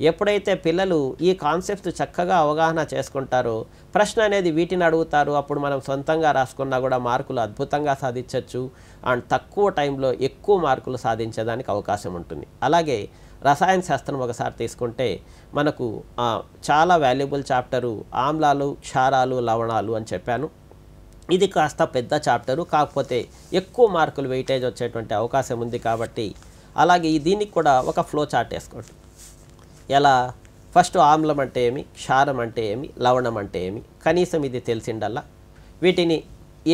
ఎప్పుడైతే పిల్లలు ఈ కాన్సెప్ట్స్ చక్కగా అవగాహన చేసుకుంటారో ప్రశ్న అనేది వీటిని అడుగుతారు. అప్పుడు మనం సొంతంగా రాసుకున్నా కూడా మార్కులు అద్భుతంగా సాధించవచ్చు. అండ్ తక్కువ టైంలో ఎక్కువ మార్కులు సాధించేదానికి అవకాశం ఉంటుంది. అలాగే రసాయన శాస్త్రం ఒకసారి తీసుకుంటే మనకు చాలా వాల్యుబుల్ చాప్టరు ఆమ్లాలు, క్షారాలు, లవణాలు అని చెప్పాను. ఇది కాస్త పెద్ద చాప్టరు, కాకపోతే ఎక్కువ మార్కులు వెయిటేజ్ వచ్చేటువంటి అవకాశం ఉంది. కాబట్టి అలాగే దీనికి కూడా ఒక ఫ్లో చార్ట్ వేసుకోండి. ఎలా, ఫస్ట్ ఆమ్లం అంటే ఏమి, క్షారం అంటే ఏమి, లవణం అంటే ఏమి, కనీసం ఇది తెలిసిండల్లా. వీటిని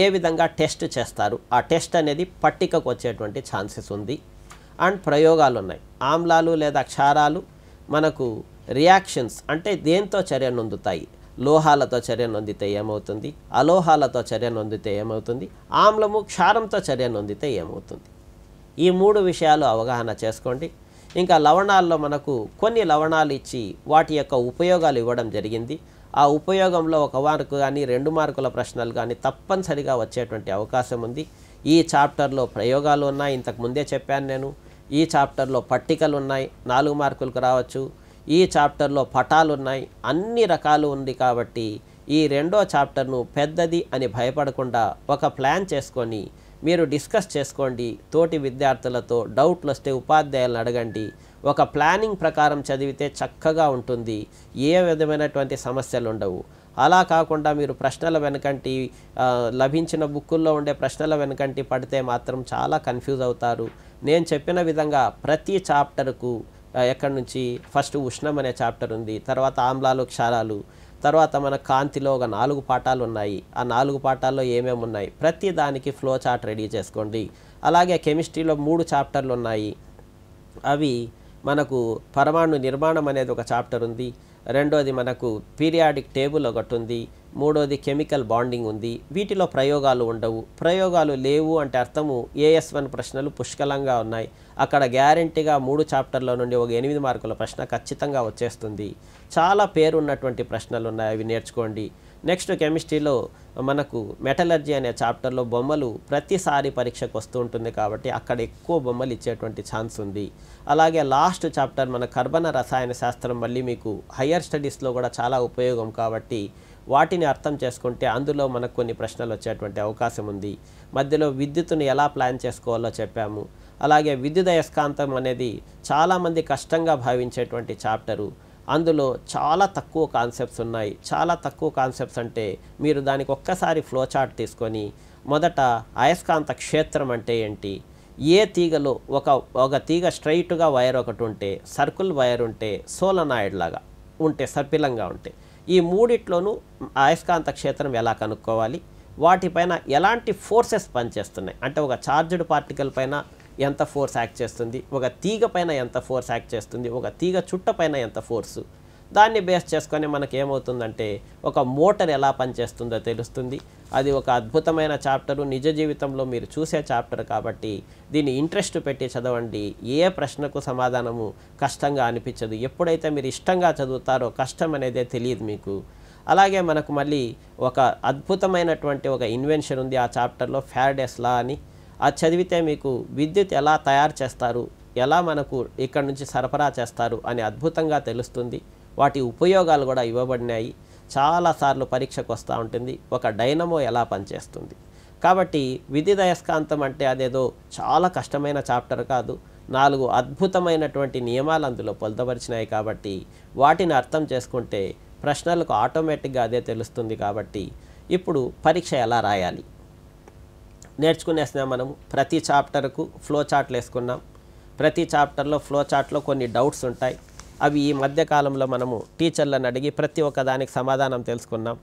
ఏ విధంగా టెస్ట్ చేస్తారు, ఆ టెస్ట్ అనేది పట్టికకు వచ్చేటువంటి ఛాన్సెస్ ఉంది. అండ్ ప్రయోగాలు ఉన్నాయి. ఆమ్లాలు లేదా క్షారాలు మనకు రియాక్షన్స్ అంటే దేంతో చర్య నొందుతాయి, లోహాలతో చర్య నొందితే ఏమవుతుంది, అలోహాలతో చర్య నొందితే ఏమవుతుంది, ఆమ్లము క్షారంతో చర్య నొందితే ఏమవుతుంది. ఈ 3 విషయాలు అవగాహన చేసుకోండి. ఇంకా లవణాల్లో మనకు కొన్ని లవణాలు ఇచ్చి వాటి యొక్క ఉపయోగాలు ఇవ్వడం జరిగింది. ఆ ఉపయోగంలో 1 మార్కు కానీ 2 మార్కుల ప్రశ్నలు కానీ తప్పనిసరిగా వచ్చేటువంటి అవకాశం ఉంది. ఈ చాప్టర్లో ప్రయోగాలు ఉన్నాయి, ఇంతకు ముందే చెప్పాను నేను. ఈ చాప్టర్లో పట్టికలు ఉన్నాయి, 4 మార్కులకు రావచ్చు. ఈ చాప్టర్లో పటాలు ఉన్నాయి, అన్ని రకాలు ఉంది. కాబట్టి ఈ 2వ చాప్టర్ను పెద్దది అని భయపడకుండా ఒక ప్లాన్ చేసుకొని మీరు డిస్కస్ చేసుకోండి. తోటి విద్యార్థులతో డౌట్లు వస్తే ఉపాధ్యాయులను అడగండి. ఒక ప్లానింగ్ ప్రకారం చదివితే చక్కగా ఉంటుంది, ఏ విధమైనటువంటి సమస్యలు ఉండవు. అలా కాకుండా మీరు ప్రశ్నల వెనకంటి లభించిన బుక్కుల్లో ఉండే ప్రశ్నల వెనకంటి పడితే మాత్రం చాలా కన్ఫ్యూజ్ అవుతారు. నేను చెప్పిన విధంగా ప్రతి చాప్టర్కు ఎక్కడి నుంచి ఫస్ట్ ఉష్ణం అనే చాప్టర్ ఉంది, తర్వాత ఆమ్లాలు, క్షారాలు, తర్వాత మన కాంతిలో ఒక 4 పాఠాలు ఉన్నాయి. ఆ 4 పాఠాల్లో ఏమేమి ఉన్నాయి ప్రతి దానికి ఫ్లో చార్ట్ రెడీ చేసుకోండి. అలాగే కెమిస్ట్రీలో 3 చాప్టర్లు ఉన్నాయి. అవి మనకు పరమాణు నిర్మాణం అనేది ఒక చాప్టర్ ఉంది. రెండోది మనకు పీరియాడిక్ టేబుల్ ఒకటి ఉంది. మూడోది కెమికల్ బాండింగ్ ఉంది. వీటిలో ప్రయోగాలు ఉండవు. ప్రయోగాలు లేవు అంటే అర్థము AS1 ప్రశ్నలు పుష్కలంగా ఉన్నాయి. అక్కడ గ్యారెంటీగా 3 చాప్టర్ల నుండి ఒక 8 మార్కుల ప్రశ్న ఖచ్చితంగా వచ్చేస్తుంది. చాలా పేరు ఉన్నటువంటి ప్రశ్నలు ఉన్నాయి, అవి నేర్చుకోండి. నెక్స్ట్ కెమిస్ట్రీలో మనకు మెటలర్జీ అనే చాప్టర్లో బొమ్మలు ప్రతిసారి పరీక్షకు వస్తూ ఉంటుంది. కాబట్టి అక్కడ ఎక్కువ బొమ్మలు ఇచ్చేటువంటి ఛాన్స్ ఉంది. అలాగే లాస్ట్ చాప్టర్ మన కర్బన రసాయన శాస్త్రం మళ్ళీ మీకు హయ్యర్ స్టడీస్లో కూడా చాలా ఉపయోగం. కాబట్టి వాటిని అర్థం చేసుకుంటే అందులో మనకు కొన్ని ప్రశ్నలు వచ్చేటువంటి అవకాశం ఉంది. మధ్యలో విద్యుత్తును ఎలా ప్లాన్ చేసుకోవాలో చెప్పాము. అలాగే విద్యుదయస్కాంతం అనేది చాలామంది కష్టంగా భావించేటువంటి చాప్టరు. అందులో చాలా తక్కువ కాన్సెప్ట్స్ ఉన్నాయి. చాలా తక్కువ కాన్సెప్ట్స్ అంటే మీరు దానికి ఒక్కసారి ఫ్లో చార్ట్ తీసుకొని మొదట అయస్కాంత క్షేత్రం అంటే ఏంటి, ఏ తీగలో ఒక తీగ స్ట్రైట్గా వైర్ ఒకటి ఉంటే, సర్కిల్ వైర్ ఉంటే, సోలనాయిడ్ లాగా ఉంటే, సర్పిలంగా ఉంటే, ఈ మూడిట్లోనూ అయస్కాంత క్షేత్రం ఎలా కనుక్కోవాలి, వాటిపైన ఎలాంటి ఫోర్సెస్ పనిచేస్తున్నాయి, అంటే ఒక చార్జ్డ్ పార్టికల్ పైన ఎంత ఫోర్స్ యాక్ట్ చేస్తుంది, ఒక తీగ పైన ఎంత ఫోర్స్ యాక్ట్ చేస్తుంది, ఒక తీగ చుట్ట పైన ఎంత ఫోర్సు, దాన్ని బేస్ చేసుకొని మనకి ఏమవుతుందంటే ఒక మోటార్ ఎలా పనిచేస్తుందో తెలుస్తుంది. అది ఒక అద్భుతమైన చాప్టరు, నిజ జీవితంలో మీరు చూసే చాప్టర్ కాబట్టి దీన్ని ఇంట్రెస్ట్ పెట్టి చదవండి. ఏ ప్రశ్నకు సమాధానము కష్టంగా అనిపించదు. ఎప్పుడైతే మీరు ఇష్టంగా చదువుతారో కష్టం అనేదే తెలియదు మీకు. అలాగే మనకు మళ్ళీ ఒక అద్భుతమైనటువంటి ఒక ఇన్వెన్షన్ ఉంది ఆ చాప్టర్లో, ఫ్యారడేస్ లా అని. అది చదివితే మీకు విద్యుత్ ఎలా తయారు చేస్తారు, ఎలా మనకు ఇక్కడ నుంచి సరఫరా చేస్తారు అని అద్భుతంగా తెలుస్తుంది. వాటి ఉపయోగాలు కూడా ఇవ్వబడినాయి. చాలాసార్లు పరీక్షకు వస్తూ ఉంటుంది ఒక డైనమో ఎలా పనిచేస్తుంది. కాబట్టి విద్యుదయస్కాంతం అంటే అదేదో చాలా కష్టమైన చాప్టర్ కాదు. 4 అద్భుతమైనటువంటి నియమాలు అందులో పొందపరిచినాయి కాబట్టి వాటిని అర్థం చేసుకుంటే ప్రశ్నలకు ఆటోమేటిక్గా అదే తెలుస్తుంది. కాబట్టి ఇప్పుడు పరీక్ష ఎలా రాయాలి నేర్చుకునేసినాం. మనము ప్రతి చాప్టర్కు ఫ్లో చార్ట్లు వేసుకున్నాం. ప్రతి చాప్టర్లో ఫ్లో చార్ట్లో కొన్ని డౌట్స్ ఉంటాయి. అవి ఈ మధ్యకాలంలో మనము టీచర్లను అడిగి ప్రతి ఒక్క దానికి సమాధానం తెలుసుకున్నాం.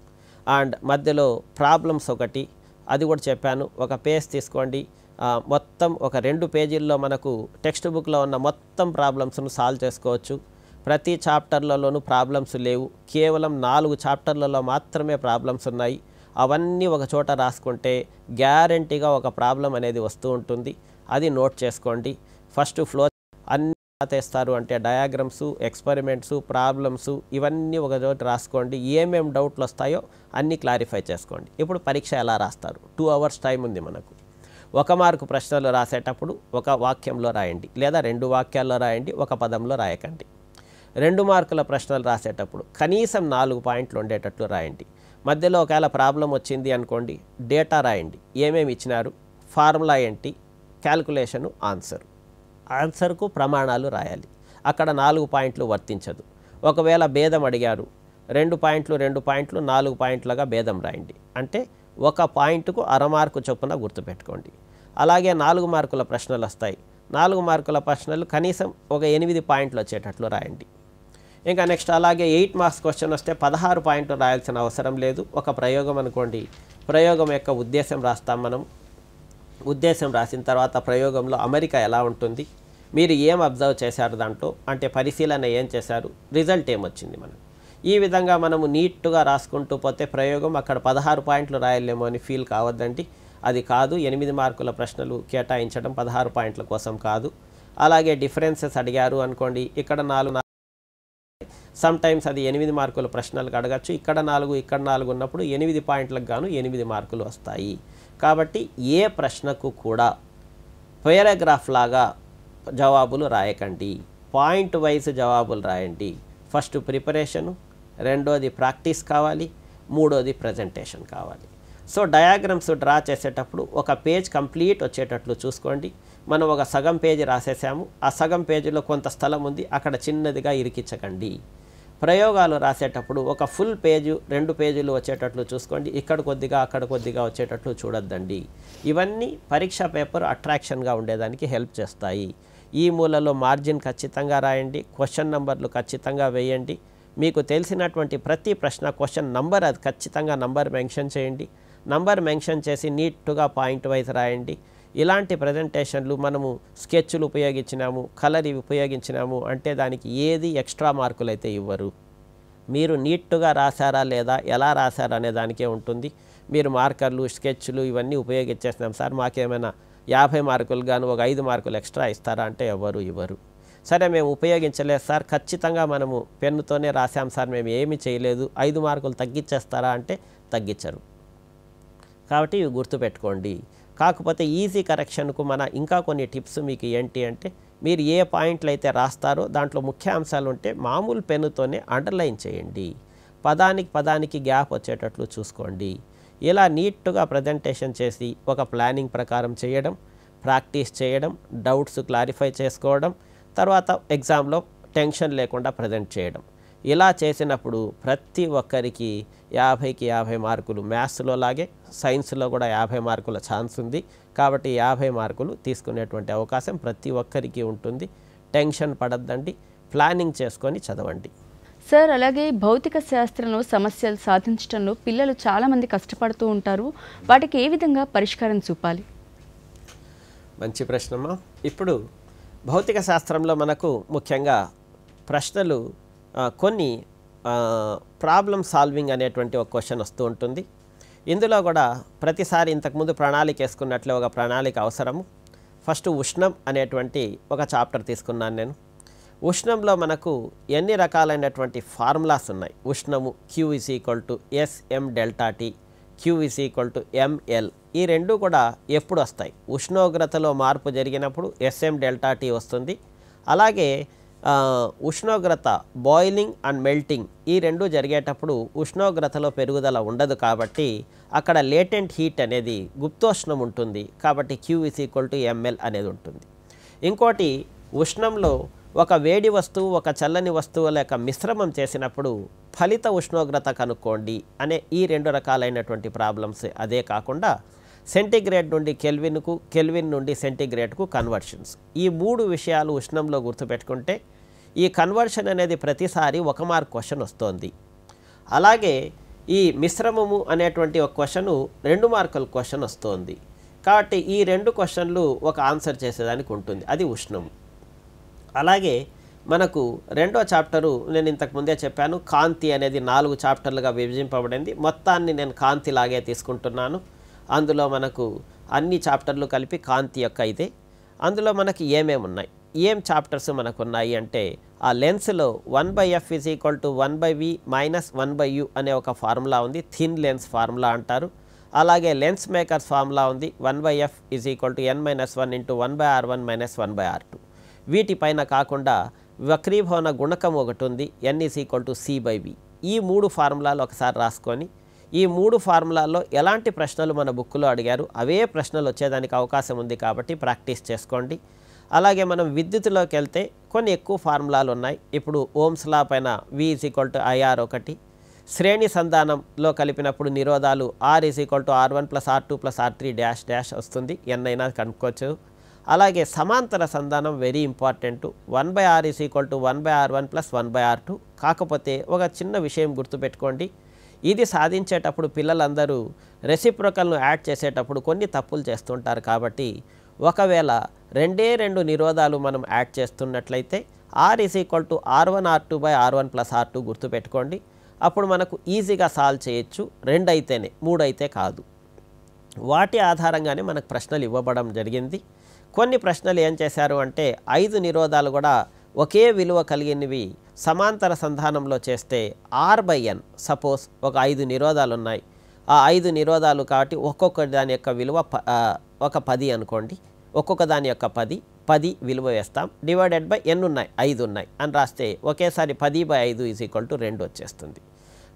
అండ్ మధ్యలో ప్రాబ్లమ్స్ ఒకటి, అది కూడా చెప్పాను. ఒక పేజ్ తీసుకోండి, మొత్తం ఒక 2 పేజీల్లో మనకు టెక్స్ట్ బుక్లో ఉన్న మొత్తం ప్రాబ్లమ్స్ను సాల్వ్ చేసుకోవచ్చు. ప్రతి చాప్టర్లలోనూ ప్రాబ్లమ్స్ లేవు, కేవలం 4 చాప్టర్లలో మాత్రమే ప్రాబ్లమ్స్ ఉన్నాయి. అవన్నీ ఒక చోట రాసుకుంటే గ్యారంటీగా ఒక ప్రాబ్లం అనేది వస్తూ ఉంటుంది. అది నోట్ చేసుకోండి. ఫస్ట్ ఫ్లో అన్ని తెస్తారు అంటే డయాగ్రమ్స్, ఎక్స్పెరిమెంట్స్, ప్రాబ్లమ్స్ ఇవన్నీ ఒక చోట రాసుకోండి. ఏమేమి డౌట్లు వస్తాయో అన్నీ క్లారిఫై చేసుకోండి. ఇప్పుడు పరీక్ష ఎలా రాస్తారు, 2 అవర్స్ టైం ఉంది మనకు. 1 మార్కు ప్రశ్నలు రాసేటప్పుడు 1 వాక్యంలో రాయండి, లేదా 2 వాక్యాల్లో రాయండి, 1 పదంలో రాయకండి. 2 మార్కుల ప్రశ్నలు రాసేటప్పుడు కనీసం 4 పాయింట్లు ఉండేటట్లు రాయండి. మధ్యలో ఒకవేళ ప్రాబ్లం వచ్చింది అనుకోండి, డేటా రాయండి, ఏమేమి ఇచ్చినారు, ఫార్ములా ఏంటి, క్యాల్కులేషను, ఆన్సర్కు ప్రమాణాలు రాయాలి. అక్కడ 4 పాయింట్లు వర్తించదు. ఒకవేళ భేదం అడిగారు, 2 పాయింట్లు 4 పాయింట్లుగా భేదం రాయండి. అంటే 1 పాయింట్కు 1/2 మార్కు చొప్పున గుర్తుపెట్టుకోండి. అలాగే 4 మార్కుల ప్రశ్నలు వస్తాయి. 4 మార్కుల ప్రశ్నలు కనీసం ఒక 8 పాయింట్లు వచ్చేటట్లు రాయండి. ఇంకా నెక్స్ట్ అలాగే 8 మార్క్స్ క్వశ్చన్ వస్తే 16 పాయింట్లు రాయాల్సిన అవసరం లేదు. ఒక ప్రయోగం అనుకోండి, ప్రయోగం యొక్క ఉద్దేశం రాస్తాం మనం. ఉద్దేశం రాసిన తర్వాత ప్రయోగంలో అమెరికా ఎలా ఉంటుంది, మీరు ఏం అబ్జర్వ్ చేశారు దాంట్లో, అంటే పరిశీలన ఏం చేశారు, రిజల్ట్ ఏమొచ్చింది మనకు. ఈ విధంగా మనము నీట్గా రాసుకుంటూ పోతే ప్రయోగం అక్కడ 16 పాయింట్లు రాయలేమో అని ఫీల్ కావద్దండి. అది కాదు, 8 మార్కుల ప్రశ్నలు కేటాయించడం 16 పాయింట్ల కోసం కాదు. అలాగే డిఫరెన్సెస్ అడిగారు అనుకోండి, ఇక్కడ 4 సమ్ టైమ్స్ అది 8 మార్కుల ప్రశ్నలకు అడగచ్చు. ఇక్కడ 4 ఇక్కడ 4 ఉన్నప్పుడు 8 పాయింట్లకు గాను 8 మార్కులు వస్తాయి. కాబట్టి ఏ ప్రశ్నకు కూడా పారాగ్రాఫ్ లాగా జవాబులు రాయకండి, పాయింట్ వైజ్ జవాబులు రాయండి. ఫస్ట్ ప్రిపరేషను, రెండోది ప్రాక్టీస్ కావాలి, మూడోది ప్రజెంటేషన్ కావాలి. సో డయాగ్రమ్స్ డ్రా చేసేటప్పుడు ఒక పేజ్ కంప్లీట్ వచ్చేటట్లు చూసుకోండి. మనం ఒక సగం పేజీ రాసేసాము, ఆ సగం పేజీలో కొంత స్థలం ఉంది, అక్కడ చిన్నదిగా ఇరికించకండి. ప్రయోగాలు రాసేటప్పుడు ఒక ఫుల్ పేజు 2 పేజీలు వచ్చేటట్లు చూసుకోండి, ఇక్కడ కొద్దిగా అక్కడ కొద్దిగా వచ్చేటట్లు చూడొద్దండి. ఇవన్నీ పరీక్ష పేపర్ అట్రాక్షన్గా ఉండేదానికి హెల్ప్ చేస్తాయి. ఈ మూలలో మార్జిన్ ఖచ్చితంగా రాయండి, క్వశ్చన్ నంబర్లు ఖచ్చితంగా వేయండి. మీకు తెలిసినటువంటి ప్రతి ప్రశ్న క్వశ్చన్ నంబర్ అది ఖచ్చితంగా నంబర్ మెన్షన్ చేయండి. నంబర్ మెన్షన్ చేసి నీట్గా పాయింట్ వైజ్ రాయండి. ఇలాంటి ప్రజెంటేషన్లు మనము స్కెచ్లు ఉపయోగించినాము, కలర్ ఉపయోగించినాము అంటే దానికి ఏది ఎక్స్ట్రా మార్కులు అయితే ఇవ్వరు. మీరు నీట్గా రాశారా లేదా, ఎలా రాశారా అనే దానికే ఉంటుంది. మీరు మార్కర్లు, స్కెచ్లు ఇవన్నీ ఉపయోగించేసినాం సార్, మాకేమైనా 50 మార్కులు గాను ఒక 5 మార్కులు ఎక్స్ట్రా ఇస్తారా అంటే ఎవరు ఇవ్వరు. సరే మేము ఉపయోగించలేదు సార్, ఖచ్చితంగా మనము పెన్నుతోనే రాసాం సార్, మేము ఏమీ చేయలేదు, 5 మార్కులు తగ్గించేస్తారా అంటే తగ్గించరు. కాబట్టి ఇవి గుర్తుపెట్టుకోండి. కాకపోతే ఈజీ కరెక్షన్కు మన ఇంకా కొన్ని టిప్స్ మీకు ఏంటి అంటే, మీరు ఏ పాయింట్లు అయితే రాస్తారో దాంట్లో ముఖ్య అంశాలు ఉంటే మామూలు పెన్నుతోనే అండర్లైన్ చేయండి, పదానికి గ్యాప్ వచ్చేటట్లు చూసుకోండి. ఇలా నీట్గా ప్రజెంటేషన్ చేసి ఒక ప్లానింగ్ ప్రకారం చేయడం, ప్రాక్టీస్ చేయడం, డౌట్స్ క్లారిఫై చేసుకోవడం, తర్వాత ఎగ్జామ్లో టెన్షన్ లేకుండా ప్రజెంట్ చేయడం. ఇలా చేసినప్పుడు ప్రతి ఒక్కరికి 50కి 50 మార్కులు, మ్యాథ్స్లో లాగే సైన్స్లో కూడా 50 మార్కుల ఛాన్స్ ఉంది. కాబట్టి 50 మార్కులు తీసుకునేటువంటి అవకాశం ప్రతి ఒక్కరికి ఉంటుంది. టెన్షన్ పడద్దండి, ప్లానింగ్ చేసుకొని చదవండి. సార్, అలాగే భౌతిక శాస్త్రంలో సమస్యలు సాధించడంలో పిల్లలు చాలామంది కష్టపడుతూ ఉంటారు. వాటికి ఏ విధంగా పరిష్కారం చూపాలి? మంచి ప్రశ్నమ్మా. ఇప్పుడు భౌతిక శాస్త్రంలో మనకు ముఖ్యంగా ప్రశ్నలు కొన్ని ప్రాబ్లమ్ సాల్వింగ్ అనేటువంటి ఒక క్వశ్చన్ వస్తూ ఉంటుంది. ఇందులో కూడా ప్రతిసారి ఇంతకుముందు ప్రణాళిక వేసుకున్నట్లే ఒక ప్రణాళిక అవసరము. ఫస్ట్ ఉష్ణం అనేటువంటి ఒక చాప్టర్ తీసుకున్నాను నేను. ఉష్ణంలో మనకు ఎన్ని రకాలైనటువంటి ఫార్ములాస్ ఉన్నాయి. ఉష్ణము Q = SM ΔT, Q = ML. ఈ రెండు కూడా ఎప్పుడు వస్తాయి? ఉష్ణోగ్రతలో మార్పు జరిగినప్పుడు SM ΔT వస్తుంది. అలాగే ఉష్ణోగ్రత బాయిలింగ్ అండ్ మెల్టింగ్ ఈ రెండు జరిగేటప్పుడు ఉష్ణోగ్రతలో పెరుగుదల ఉండదు. కాబట్టి అక్కడ లేటెంట్ హీట్ అనేది గుప్తోష్ణం ఉంటుంది. కాబట్టి Q = ML అనేది ఉంటుంది. ఇంకోటి, ఉష్ణంలో ఒక వేడి వస్తువు ఒక చల్లని వస్తువు లేక మిశ్రమం చేసినప్పుడు ఫలిత ఉష్ణోగ్రత కనుక్కోండి అనే ఈ రెండు రకాలైనటువంటి ప్రాబ్లమ్స్. అదే కాకుండా సెంటిగ్రేడ్ నుండి కెల్విన్కు, కెల్విన్ నుండి సెంటిగ్రేడ్కు కన్వర్షన్స్. ఈ మూడు విషయాలు ఉష్ణంలో గుర్తుపెట్టుకుంటే ఈ కన్వర్షన్ అనేది ప్రతిసారి 1 మార్క్ క్వశ్చన్ వస్తుంది. అలాగే ఈ మిశ్రమము అనేటువంటి ఒక క్వశ్చను 2 మార్కుల క్వశ్చన్ వస్తుంది. కాబట్టి ఈ 2 క్వశ్చన్లు ఒక ఆన్సర్ చేసేదానికి ఉంటుంది. అది ఉష్ణము. అలాగే మనకు రెండో చాప్టరు నేను ఇంతకు ముందే చెప్పాను, కాంతి అనేది 4 చాప్టర్లుగా విభజింపబడింది. మొత్తాన్ని నేను కాంతి లాగే తీసుకుంటున్నాను. అందులో మనకు అన్ని చాప్టర్లు కలిపి కాంతి యొక్క ఇదే. అందులో మనకి ఏమేమి ఉన్నాయి, ఏం చాప్టర్స్ మనకు ఉన్నాయి అంటే, ఆ లెన్స్లో 1/f = 1/v - 1/u అనే ఒక ఫార్ములా ఉంది. థిన్ లెన్స్ ఫార్ములా అంటారు. అలాగే లెన్స్ మేకర్స్ ఫార్ములా ఉంది. 1/f = n - 1 × 1/r1 - 1/r2. వీటిపైన కాకుండా వక్రీభవన గుణకం ఒకటి ఉంది, n = c/v. ఈ 3 ఫార్ములాలు ఒకసారి రాసుకొని ఈ 3 ఫార్ములాల్లో ఎలాంటి ప్రశ్నలు మన బుక్లో అడిగారు అవే ప్రశ్నలు వచ్చేదానికి అవకాశం ఉంది. కాబట్టి ప్రాక్టీస్ చేసుకోండి. అలాగే మనం విద్యుత్తులోకి వెళ్తే కొన్ని ఎక్కువ ఫార్ములాలు ఉన్నాయి. ఇప్పుడు ఓమ్స్ లా పైన V = IR ఒకటి, శ్రేణి సంధానంలో కలిపినప్పుడు నిరోధాలు R = R1 + R2 + R3 dash వస్తుంది. ఎన్నైనా కనుక్కోవచ్చు. అలాగే సమాంతర సంధానం very important. 1/r = 1/r1 + 1/r2. కాకపోతే ఒక చిన్న విషయం గుర్తుపెట్టుకోండి, ఇది సాధించేటప్పుడు పిల్లలందరూ రెసిప్రోకల్ను యాడ్ చేసేటప్పుడు కొన్ని తప్పులు చేస్తుంటారు. కాబట్టి ఒకవేళ 2 నిరోధాలు మనం యాడ్ చేస్తున్నట్లయితే R = R1R2/R1 + R2 గుర్తుపెట్టుకోండి. అప్పుడు మనకు ఈజీగా సాల్వ్ చేయొచ్చు. 2 అయితేనే, 3 అయితే కాదు. వాటి ఆధారంగానే మనకు ప్రశ్నలు ఇవ్వబడడం జరిగింది. కొన్ని ప్రశ్నలు ఏం చేశారు అంటే 5 నిరోధాలు కూడా ఒకే విలువ కలిగినవి సమాంతర సంధానంలో చేస్తే R/n, సపోజ్ ఒక 5 నిరోధాలు ఉన్నాయి. ఆ 5 నిరోధాలు కాబట్టి ఒక్కొక్క దాని యొక్క విలువ ఒక 10 అనుకోండి. ఒక్కొక్క దాని యొక్క 10 విలువ వేస్తాం. డివైడెడ్ బై n ఉన్నాయి, 5 ఉన్నాయి అని రాస్తే ఒకేసారి 10/5 = 2 వచ్చేస్తుంది.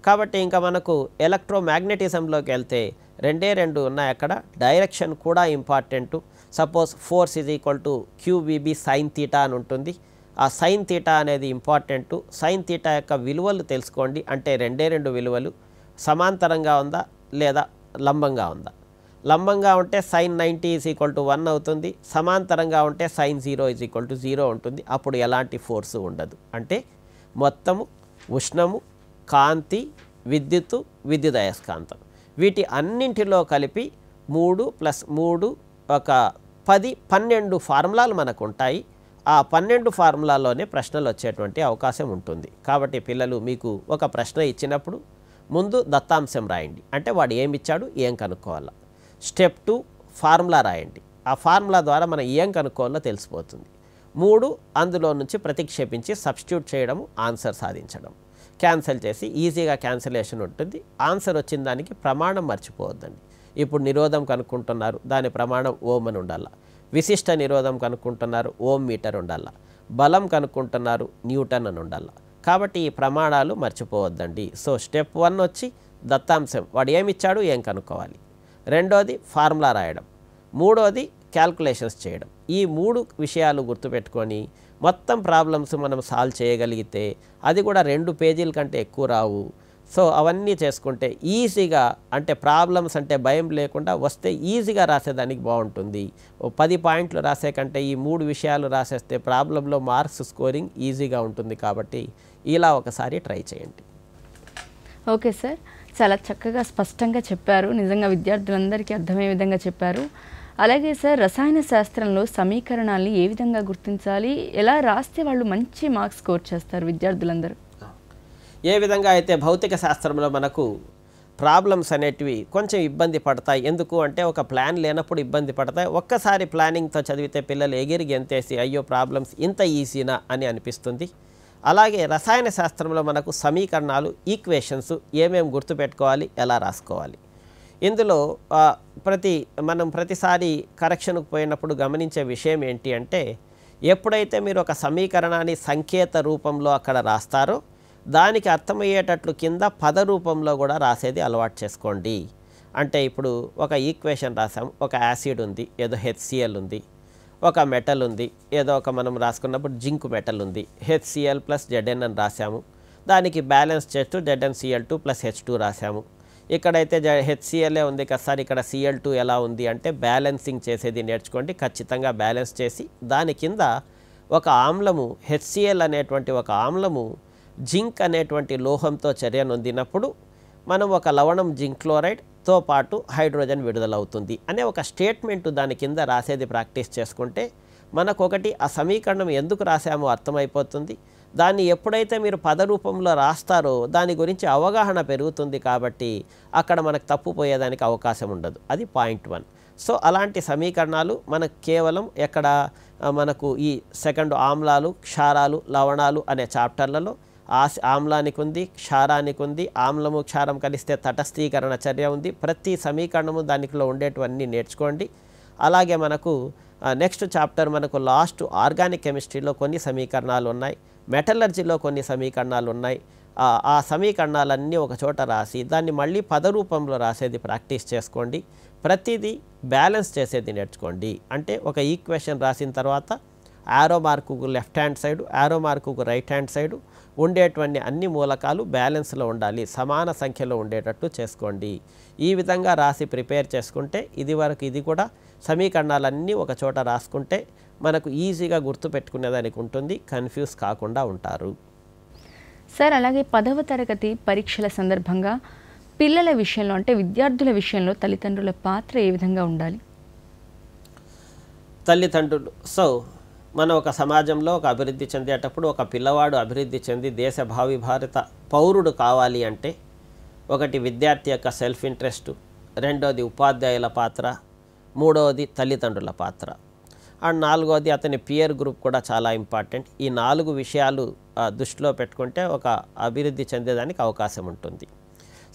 కాబట్టి ఇంకా మనకు ఎలక్ట్రోమాగ్నెటిజంలోకి వెళ్తే 2 ఉన్నాయి. అక్కడ డైరెక్షన్ కూడా important. Suppose force = QVB sin θ అని ఉంటుంది. ఆ sin θ అనేది ఇంపార్టెంట్. sin θ యొక్క విలువలు తెలుసుకోండి. అంటే 2 విలువలు సమాంతరంగా ఉందా లేదా లంబంగా ఉందా. లంబంగా ఉంటే sin 90 = 1 అవుతుంది. సమాంతరంగా ఉంటే sin 0 = 0 ఉంటుంది. అప్పుడు ఎలాంటి ఫోర్సు ఉండదు. అంటే మొత్తము ఉష్ణము, కాంతి, విద్యుత్తు, విద్యుదయస్కాంతం వీటి అన్నింటిలో కలిపి 3 + 3 ఒక 12 ఫార్ములాలు మనకు ఉంటాయి. ఆ 12 ఫార్ములాల్లోనే ప్రశ్నలు వచ్చేటువంటి అవకాశం ఉంటుంది. కాబట్టి పిల్లలు మీకు ఒక ప్రశ్న ఇచ్చినప్పుడు ముందు దత్తాంశం రాయండి. అంటే వాడు ఏమి ఇచ్చాడు, ఏం కనుక్కోవాలా. స్టెప్ 2 ఫార్ములా రాయండి. ఆ ఫార్ములా ద్వారా మనం ఏం కనుక్కోవాలో తెలిసిపోతుంది. 3 అందులో నుంచి ప్రతిక్షేపించి సబ్స్టిట్యూట్ చేయడము, ఆన్సర్ సాధించడం. క్యాన్సిల్ చేసి ఈజీగా క్యాన్సిలేషన్ ఉంటుంది. ఆన్సర్ వచ్చిన దానికి ప్రమాణం మర్చిపోవద్దండి. ఇప్పుడు నిరోధం కనుక్కుంటున్నారు, దాని ప్రమాణం ఓం అని ఉండాల. విశిష్ట నిరోధం కనుక్కుంటున్నారు, ఓం మీటర్ ఉండాల. బలం కనుక్కుంటున్నారు, న్యూటన్ అని ఉండాల. కాబట్టి ఈ ప్రమాణాలు మర్చిపోవద్దండి. సో స్టెప్ 1 వచ్చి దత్తాంశం, వాడు ఏమిచ్చాడు, ఏం కనుక్కోవాలి. రెండోది ఫార్ములా రాయడం. మూడోది క్యాల్కులేషన్స్ చేయడం. ఈ 3 విషయాలు గుర్తుపెట్టుకొని మొత్తం ప్రాబ్లమ్స్ మనం సాల్వ్ చేయగలిగితే అది కూడా 2 పేజీల కంటే ఎక్కువ రావు. సో అవన్నీ చేసుకుంటే ఈజీగా, అంటే ప్రాబ్లమ్స్ అంటే భయం లేకుండా వస్తే ఈజీగా రాసేదానికి బాగుంటుంది. 10 పాయింట్లు రాసే కంటే ఈ 3 విషయాలు రాసేస్తే ప్రాబ్లంలో మార్క్స్ స్కోరింగ్ ఈజీగా ఉంటుంది. కాబట్టి ఇలా ఒకసారి ట్రై చేయండి. ఓకే సార్, చాలా చక్కగా స్పష్టంగా చెప్పారు. నిజంగా విద్యార్థులందరికీ అర్థమయ్యే విధంగా చెప్పారు. అలాగే సార్, రసాయన శాస్త్రంలో సమీకరణాలని ఏ విధంగా గుర్తించాలి, ఎలా రాస్తే వాళ్ళు మంచి మార్క్స్ స్కోర్ చేస్తారు విద్యార్థులందరూ? ఏ విధంగా అయితే భౌతిక శాస్త్రంలో మనకు ప్రాబ్లమ్స్ అనేటివి కొంచెం ఇబ్బంది పడతాయి. ఎందుకు అంటే ఒక ప్లాన్ లేనప్పుడు ఇబ్బంది పడతాయి. ఒక్కసారి ప్లానింగ్తో చదివితే పిల్లలు ఎగిరి గెంతేసి అయ్యో ప్రాబ్లమ్స్ ఇంత ఈజీనా అని అనిపిస్తుంది. అలాగే రసాయన శాస్త్రంలో మనకు సమీకరణాలు, ఈక్వేషన్స్ ఏమేమి గుర్తుపెట్టుకోవాలి, ఎలా రాసుకోవాలి. ఇందులో మనం ప్రతిసారి కరెక్షన్కు పోయినప్పుడు గమనించే విషయం ఏంటి అంటే, ఎప్పుడైతే మీరు ఒక సమీకరణాన్ని సంకేత రూపంలో అక్కడ రాస్తారో దానికి అర్థమయ్యేటట్లు కింద పద రూపంలో కూడా రాసేది అలవాటు చేసుకోండి. అంటే ఇప్పుడు ఒక ఈక్వేషన్ రాసాం, ఒక యాసిడ్ ఉంది, ఏదో HCl ఉంది, ఒక మెటల్ ఉంది, ఏదో ఒక మనం రాసుకున్నప్పుడు జింక్ మెటల్ ఉంది, HCl + Zn అని రాసాము. దానికి బ్యాలెన్స్ చేస్తూ ZnCl2 + H2 రాసాము. ఇక్కడైతే HCl ఉంది కదా సార్, ఇక్కడ Cl2 ఎలా ఉంది అంటే బ్యాలెన్సింగ్ చేసేది నేర్చుకోండి. ఖచ్చితంగా బ్యాలెన్స్ చేసి దాని కింద ఒక ఆమ్లము, HCl అనేటువంటి ఒక ఆమ్లము జింక్ అనేటువంటి లోహంతో చర్య నొందినప్పుడు మనం ఒక లవణం జింక్ క్లోరైడ్తో పాటు హైడ్రోజన్ విడుదలవుతుంది అనే ఒక స్టేట్మెంట్ దాని కింద రాసేది ప్రాక్టీస్ చేసుకుంటే మనకొకటి ఆ సమీకరణం ఎందుకు రాసామో అర్థమైపోతుంది. దాన్ని ఎప్పుడైతే మీరు పద రూపంలో రాస్తారో దాని గురించి అవగాహన పెరుగుతుంది. కాబట్టి అక్కడ మనకు తప్పుపోయేదానికి అవకాశం ఉండదు. అది పాయింట్ 1. సో అలాంటి సమీకరణాలు మనకు కేవలం ఎక్కడ మనకు ఈ సెకండ్ ఆమ్లాలు, క్షారాలు, లవణాలు అనే చాప్టర్లలో ఆమ్లానికి ఉంది, క్షారానికి ఉంది. ఆమ్లము క్షారం కలిస్తే తటస్థీకరణ చర్య ఉంది. ప్రతి సమీకరణము దానిలో ఉండేటివన్నీ నేర్చుకోండి. అలాగే మనకు నెక్స్ట్ చాప్టర్ మనకు లాస్ట్ ఆర్గానిక్ కెమిస్ట్రీలో కొన్ని సమీకరణాలు ఉన్నాయి, మెటలర్జీలో కొన్ని సమీకరణాలు ఉన్నాయి. ఆ సమీకరణాలన్నీ ఒక చోట రాసి దాన్ని మళ్ళీ పద రూపంలో రాసేది ప్రాక్టీస్ చేసుకోండి. ప్రతిదీ బ్యాలెన్స్ చేసేది నేర్చుకోండి. అంటే ఒక ఈక్వేషన్ రాసిన తర్వాత యారో మార్కుకు లెఫ్ట్ హ్యాండ్ సైడ్, యారో మార్కుకు రైట్ హ్యాండ్ సైడ్ ఉండేటువంటి అన్ని మూలకాలు బ్యాలెన్స్లో ఉండాలి, సమాన సంఖ్యలో ఉండేటట్టు చేసుకోండి. ఈ విధంగా రాసి ప్రిపేర్ చేసుకుంటే ఇది కూడా సమీకరణాలన్నీ ఒక చోట రాసుకుంటే మనకు ఈజీగా గుర్తుపెట్టుకునేదానికి ఉంటుంది, కన్ఫ్యూజ్ కాకుండా ఉంటారు. సార్, అలాగే 10వ తరగతి పరీక్షల సందర్భంగా పిల్లల విషయంలో, అంటే విద్యార్థుల విషయంలో తల్లిదండ్రుల పాత్ర ఏ విధంగా ఉండాలి? తల్లిదండ్రులు మనం ఒక సమాజంలో ఒక అభివృద్ధి చెందేటప్పుడు ఒక పిల్లవాడు అభివృద్ధి చెంది దేశ భావి భారత పౌరుడు కావాలి అంటే ఒకటి విద్యార్థి యొక్క సెల్ఫ్ ఇంట్రెస్ట్, రెండోది ఉపాధ్యాయుల పాత్ర, మూడవది తల్లిదండ్రుల పాత్ర, అండ్ నాలుగవది అతని పియర్ గ్రూప్ కూడా చాలా ఇంపార్టెంట్. ఈ 4 విషయాలు దృష్టిలో పెట్టుకుంటే ఒక అభివృద్ధి చెందేదానికి అవకాశం ఉంటుంది.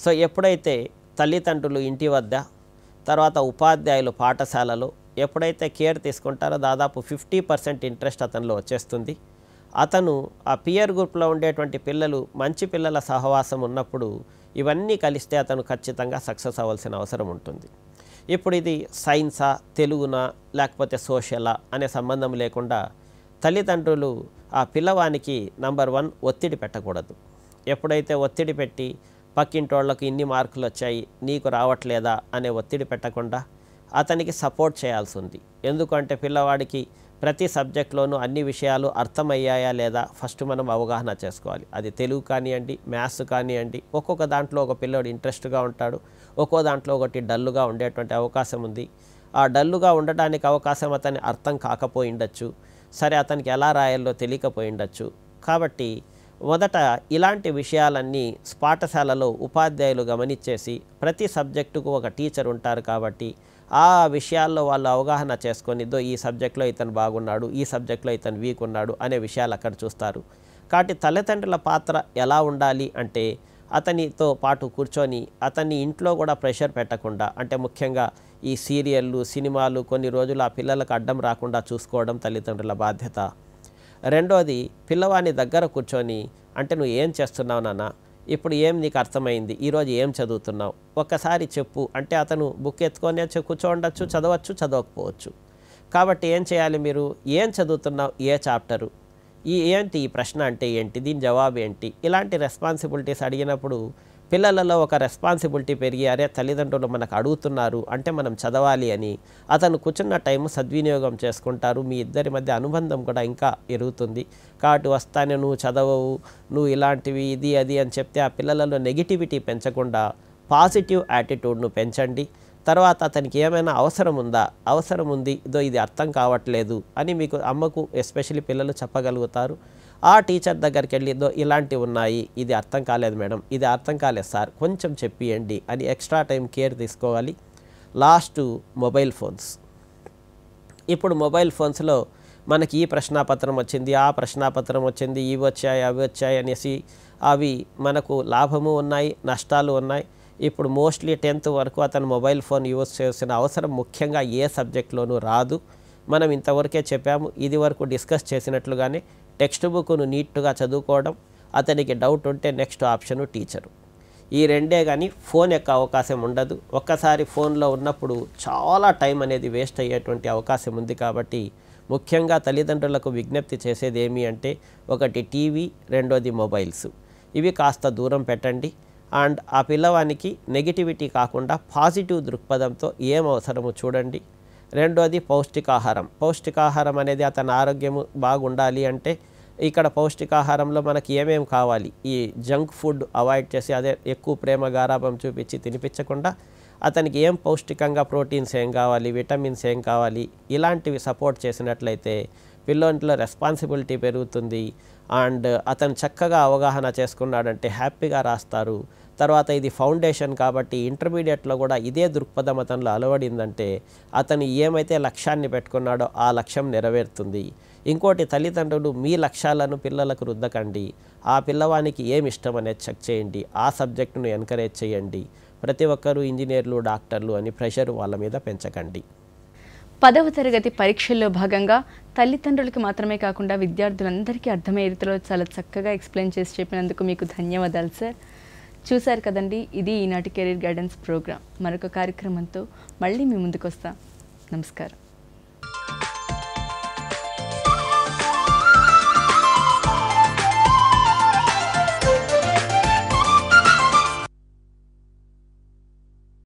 సో ఎప్పుడైతే తల్లిదండ్రులు ఇంటి వద్ద, తర్వాత ఉపాధ్యాయులు పాఠశాలలో ఎప్పుడైతే కేర్ తీసుకుంటారో దాదాపు 50% ఇంట్రెస్ట్ అతనిలో వచ్చేస్తుంది. అతను ఆ పియర్ గ్రూప్లో ఉండేటువంటి పిల్లలు మంచి పిల్లల సహవాసం ఉన్నప్పుడు ఇవన్నీ కలిస్తే అతను ఖచ్చితంగా సక్సెస్ అవ్వాల్సిన అవసరం ఉంటుంది. ఇప్పుడు ఇది సైన్సా, తెలుగునా, లేకపోతే సోషలా అనే సంబంధం లేకుండా తల్లిదండ్రులు ఆ పిల్లవానికి నంబర్ 1 ఒత్తిడి పెట్టకూడదు. ఎప్పుడైతే ఒత్తిడి పెట్టి పక్కింటోళ్ళకు ఇన్ని మార్కులు వచ్చాయి నీకు రావట్లేదా అనే ఒత్తిడి పెట్టకుండా అతనికి సపోర్ట్ చేయాల్సి ఉంది. ఎందుకంటే పిల్లవాడికి ప్రతి సబ్జెక్ట్లోనూ అన్ని విషయాలు అర్థమయ్యాయా లేదా ఫస్ట్ మనం అవగాహన చేసుకోవాలి. అది తెలుగు కానివ్వండి, మ్యాథ్స్ కానివ్వండి. ఒక్కొక్క దాంట్లో ఒక పిల్లోడు ఇంట్రెస్ట్గా ఉంటాడు, ఒక్కో దాంట్లో ఒకటి డల్లుగా ఉండేటువంటి అవకాశం ఉంది. ఆ డల్లుగా ఉండడానికి అవకాశం అతని అర్థం కాకపోయి ఉండొచ్చు, సరే అతనికి ఎలా రాయాలో తెలియకపోయి ఉండొచ్చు. కాబట్టి మొదట ఇలాంటి విషయాలన్నీ పాఠశాలలో ఉపాధ్యాయులు గమనించేసి ప్రతి సబ్జెక్టుకు ఒక టీచర్ ఉంటారు కాబట్టి ఆ విషయాల్లో వాళ్ళు అవగాహన చేసుకొని ఈ సబ్జెక్ట్లో ఇతను బాగున్నాడు, ఈ సబ్జెక్ట్లో ఇతను వీక్ ఉన్నాడు అనే విషయాలు అక్కడ చూస్తారు. కాబట్టి తల్లిదండ్రుల పాత్ర ఎలా ఉండాలి అంటే అతనితో పాటు కూర్చొని అతన్ని ఇంట్లో కూడా ప్రెషర్ పెట్టకుండా, అంటే ముఖ్యంగా ఈ సీరియళ్ళు, సినిమాలు కొన్ని రోజులు ఆ పిల్లలకు అడ్డం రాకుండా చూసుకోవడం తల్లిదండ్రుల బాధ్యత. రెండోది పిల్లవాని దగ్గర కూర్చొని అంటే నువ్వు ఏం చేస్తున్నావు నాన్న, ఇప్పుడు ఏం నీకు అర్థమైంది, ఈరోజు ఏం చదువుతున్నావు ఒక్కసారి చెప్పు అంటే అతను బుక్ ఎత్తుకొని కూర్చోండొచ్చు, చదవచ్చు, చదవకపోవచ్చు. కాబట్టి ఏం చేయాలి, మీరు ఏం చదువుతున్నావు, ఏ చాప్టరు, ఏంటి ఈ ప్రశ్న అంటే ఏంటి, దీని జవాబు ఏంటి, ఇలాంటి రెస్పాన్సిబిలిటీస్ అడిగినప్పుడు పిల్లలలో ఒక రెస్పాన్సిబిలిటీ పెరిగి అరే తల్లిదండ్రులు మనకు అడుగుతున్నారు అంటే మనం చదవాలి అని అతను కూర్చున్న టైం సద్వినియోగం చేసుకుంటారు. మీ ఇద్దరి మధ్య అనుబంధం కూడా ఇంకా ఎరుగుతుంది. కాబట్టి వస్తానే నువ్వు చదవవు, నువ్వు ఇలాంటివి ఇది అది అని చెప్తే ఆ పిల్లలలో నెగిటివిటీ పెంచకుండా పాజిటివ్ యాటిట్యూడ్ను పెంచండి. తర్వాత అతనికి ఏమైనా అవసరం ఉందా, అవసరం ఉంది, ఇదో ఇది అర్థం కావట్లేదు అని మీకు అమ్మకు ఎస్పెషల్లీ పిల్లలు చెప్పగలుగుతారు. ఆ టీచర్ దగ్గరికి వెళ్ళి ఇదో ఇలాంటివి ఉన్నాయి, ఇది అర్థం కాలేదు మేడం, ఇది అర్థం కాలేదు సార్, కొంచెం చెప్పియండి అని ఎక్స్ట్రా టైం కేర్ తీసుకోవాలి. Last mobile phones. ఇప్పుడు మొబైల్ ఫోన్స్లో మనకి ఈ ప్రశ్నాపత్రం వచ్చింది, ఆ ప్రశ్నాపత్రం వచ్చింది, ఇవి వచ్చాయి అవి వచ్చాయి అనేసి అవి మనకు లాభము ఉన్నాయి, నష్టాలు ఉన్నాయి. ఇప్పుడు మోస్ట్లీ 10th వరకు అతను మొబైల్ ఫోన్ యూజ్ చేసిన అవసరం ముఖ్యంగా ఏ సబ్జెక్ట్లోనూ రాదు. మనం ఇంతవరకే చెప్పాము. ఇది వరకు డిస్కస్ చేసినట్లుగానే టెక్స్ట్ బుక్ను నీట్గా చదువుకోవడం, అతనికి డౌట్ ఉంటే నెక్స్ట్ ఆప్షను టీచరు. ఈ రెండే కానీ ఫోన్ యొక్క అవకాశం ఉండదు. ఒక్కసారి ఫోన్లో ఉన్నప్పుడు చాలా టైం అనేది వేస్ట్ అయ్యేటువంటి అవకాశం ఉంది. కాబట్టి ముఖ్యంగా తల్లిదండ్రులకు విజ్ఞప్తి చేసేది ఏమి అంటే, ఒకటి టీవీ, రెండోది మొబైల్స్, ఇవి కాస్త దూరం పెట్టండి. అండ్ ఆ పిల్లవానికి నెగిటివిటీ కాకుండా పాజిటివ్ దృక్పథంతో ఏం అవసరమో చూడండి. రెండోది పౌష్టికాహారం. పౌష్టికాహారం అనేది అతని ఆరోగ్యము బాగుండాలి అంటే ఇక్కడ పౌష్టికాహారంలో మనకి ఏమేమి కావాలి, ఈ జంక్ ఫుడ్ అవాయిడ్ చేసి అదే ఎక్కువ ప్రేమ గారాభం చూపించి తినిపించకుండా అతనికి ఏం పౌష్టికంగా ప్రోటీన్స్ ఏం కావాలి, విటమిన్స్ ఏం కావాలి, ఇలాంటివి సపోర్ట్ చేసినట్లయితే పిల్లోంట్లో రెస్పాన్సిబిలిటీ పెరుగుతుంది. అండ్ అతను చక్కగా అవగాహన చేసుకున్నాడంటే హ్యాపీగా రాస్తారు. తర్వాత ఇది ఫౌండేషన్ కాబట్టి ఇంటర్మీడియట్లో కూడా ఇదే దృక్పథం అతనిలో అలవడిందంటే అతను ఏమైతే లక్ష్యాన్ని పెట్టుకున్నాడో ఆ లక్ష్యం నెరవేరుతుంది. ఇంకోటి, తల్లిదండ్రులు మీ లక్ష్యాలను పిల్లలకు రుద్దకండి. ఆ పిల్లవానికి ఏమి ఇష్టం అనేది చెక్ చేయండి, ఆ సబ్జెక్టును ఎంకరేజ్ చేయండి. ప్రతి ఒక్కరూ ఇంజనీర్లు, డాక్టర్లు అని ప్రెషర్ వాళ్ళ మీద పెంచకండి. 10వ తరగతి పరీక్షల్లో భాగంగా తల్లిదండ్రులకు మాత్రమే కాకుండా విద్యార్థులందరికీ అర్థమయ్యే రీతిలో చాలా చక్కగా ఎక్స్ప్లెయిన్ చేసి చెప్పినందుకు మీకు ధన్యవాదాలు సార్. చూశారు కదండి, ఇది ఈనాటి కెరీర్ గైడెన్స్ ప్రోగ్రామ్. మరొక కార్యక్రమంతో మళ్ళీ మీ ముందుకు వస్తాం. నమస్కారం.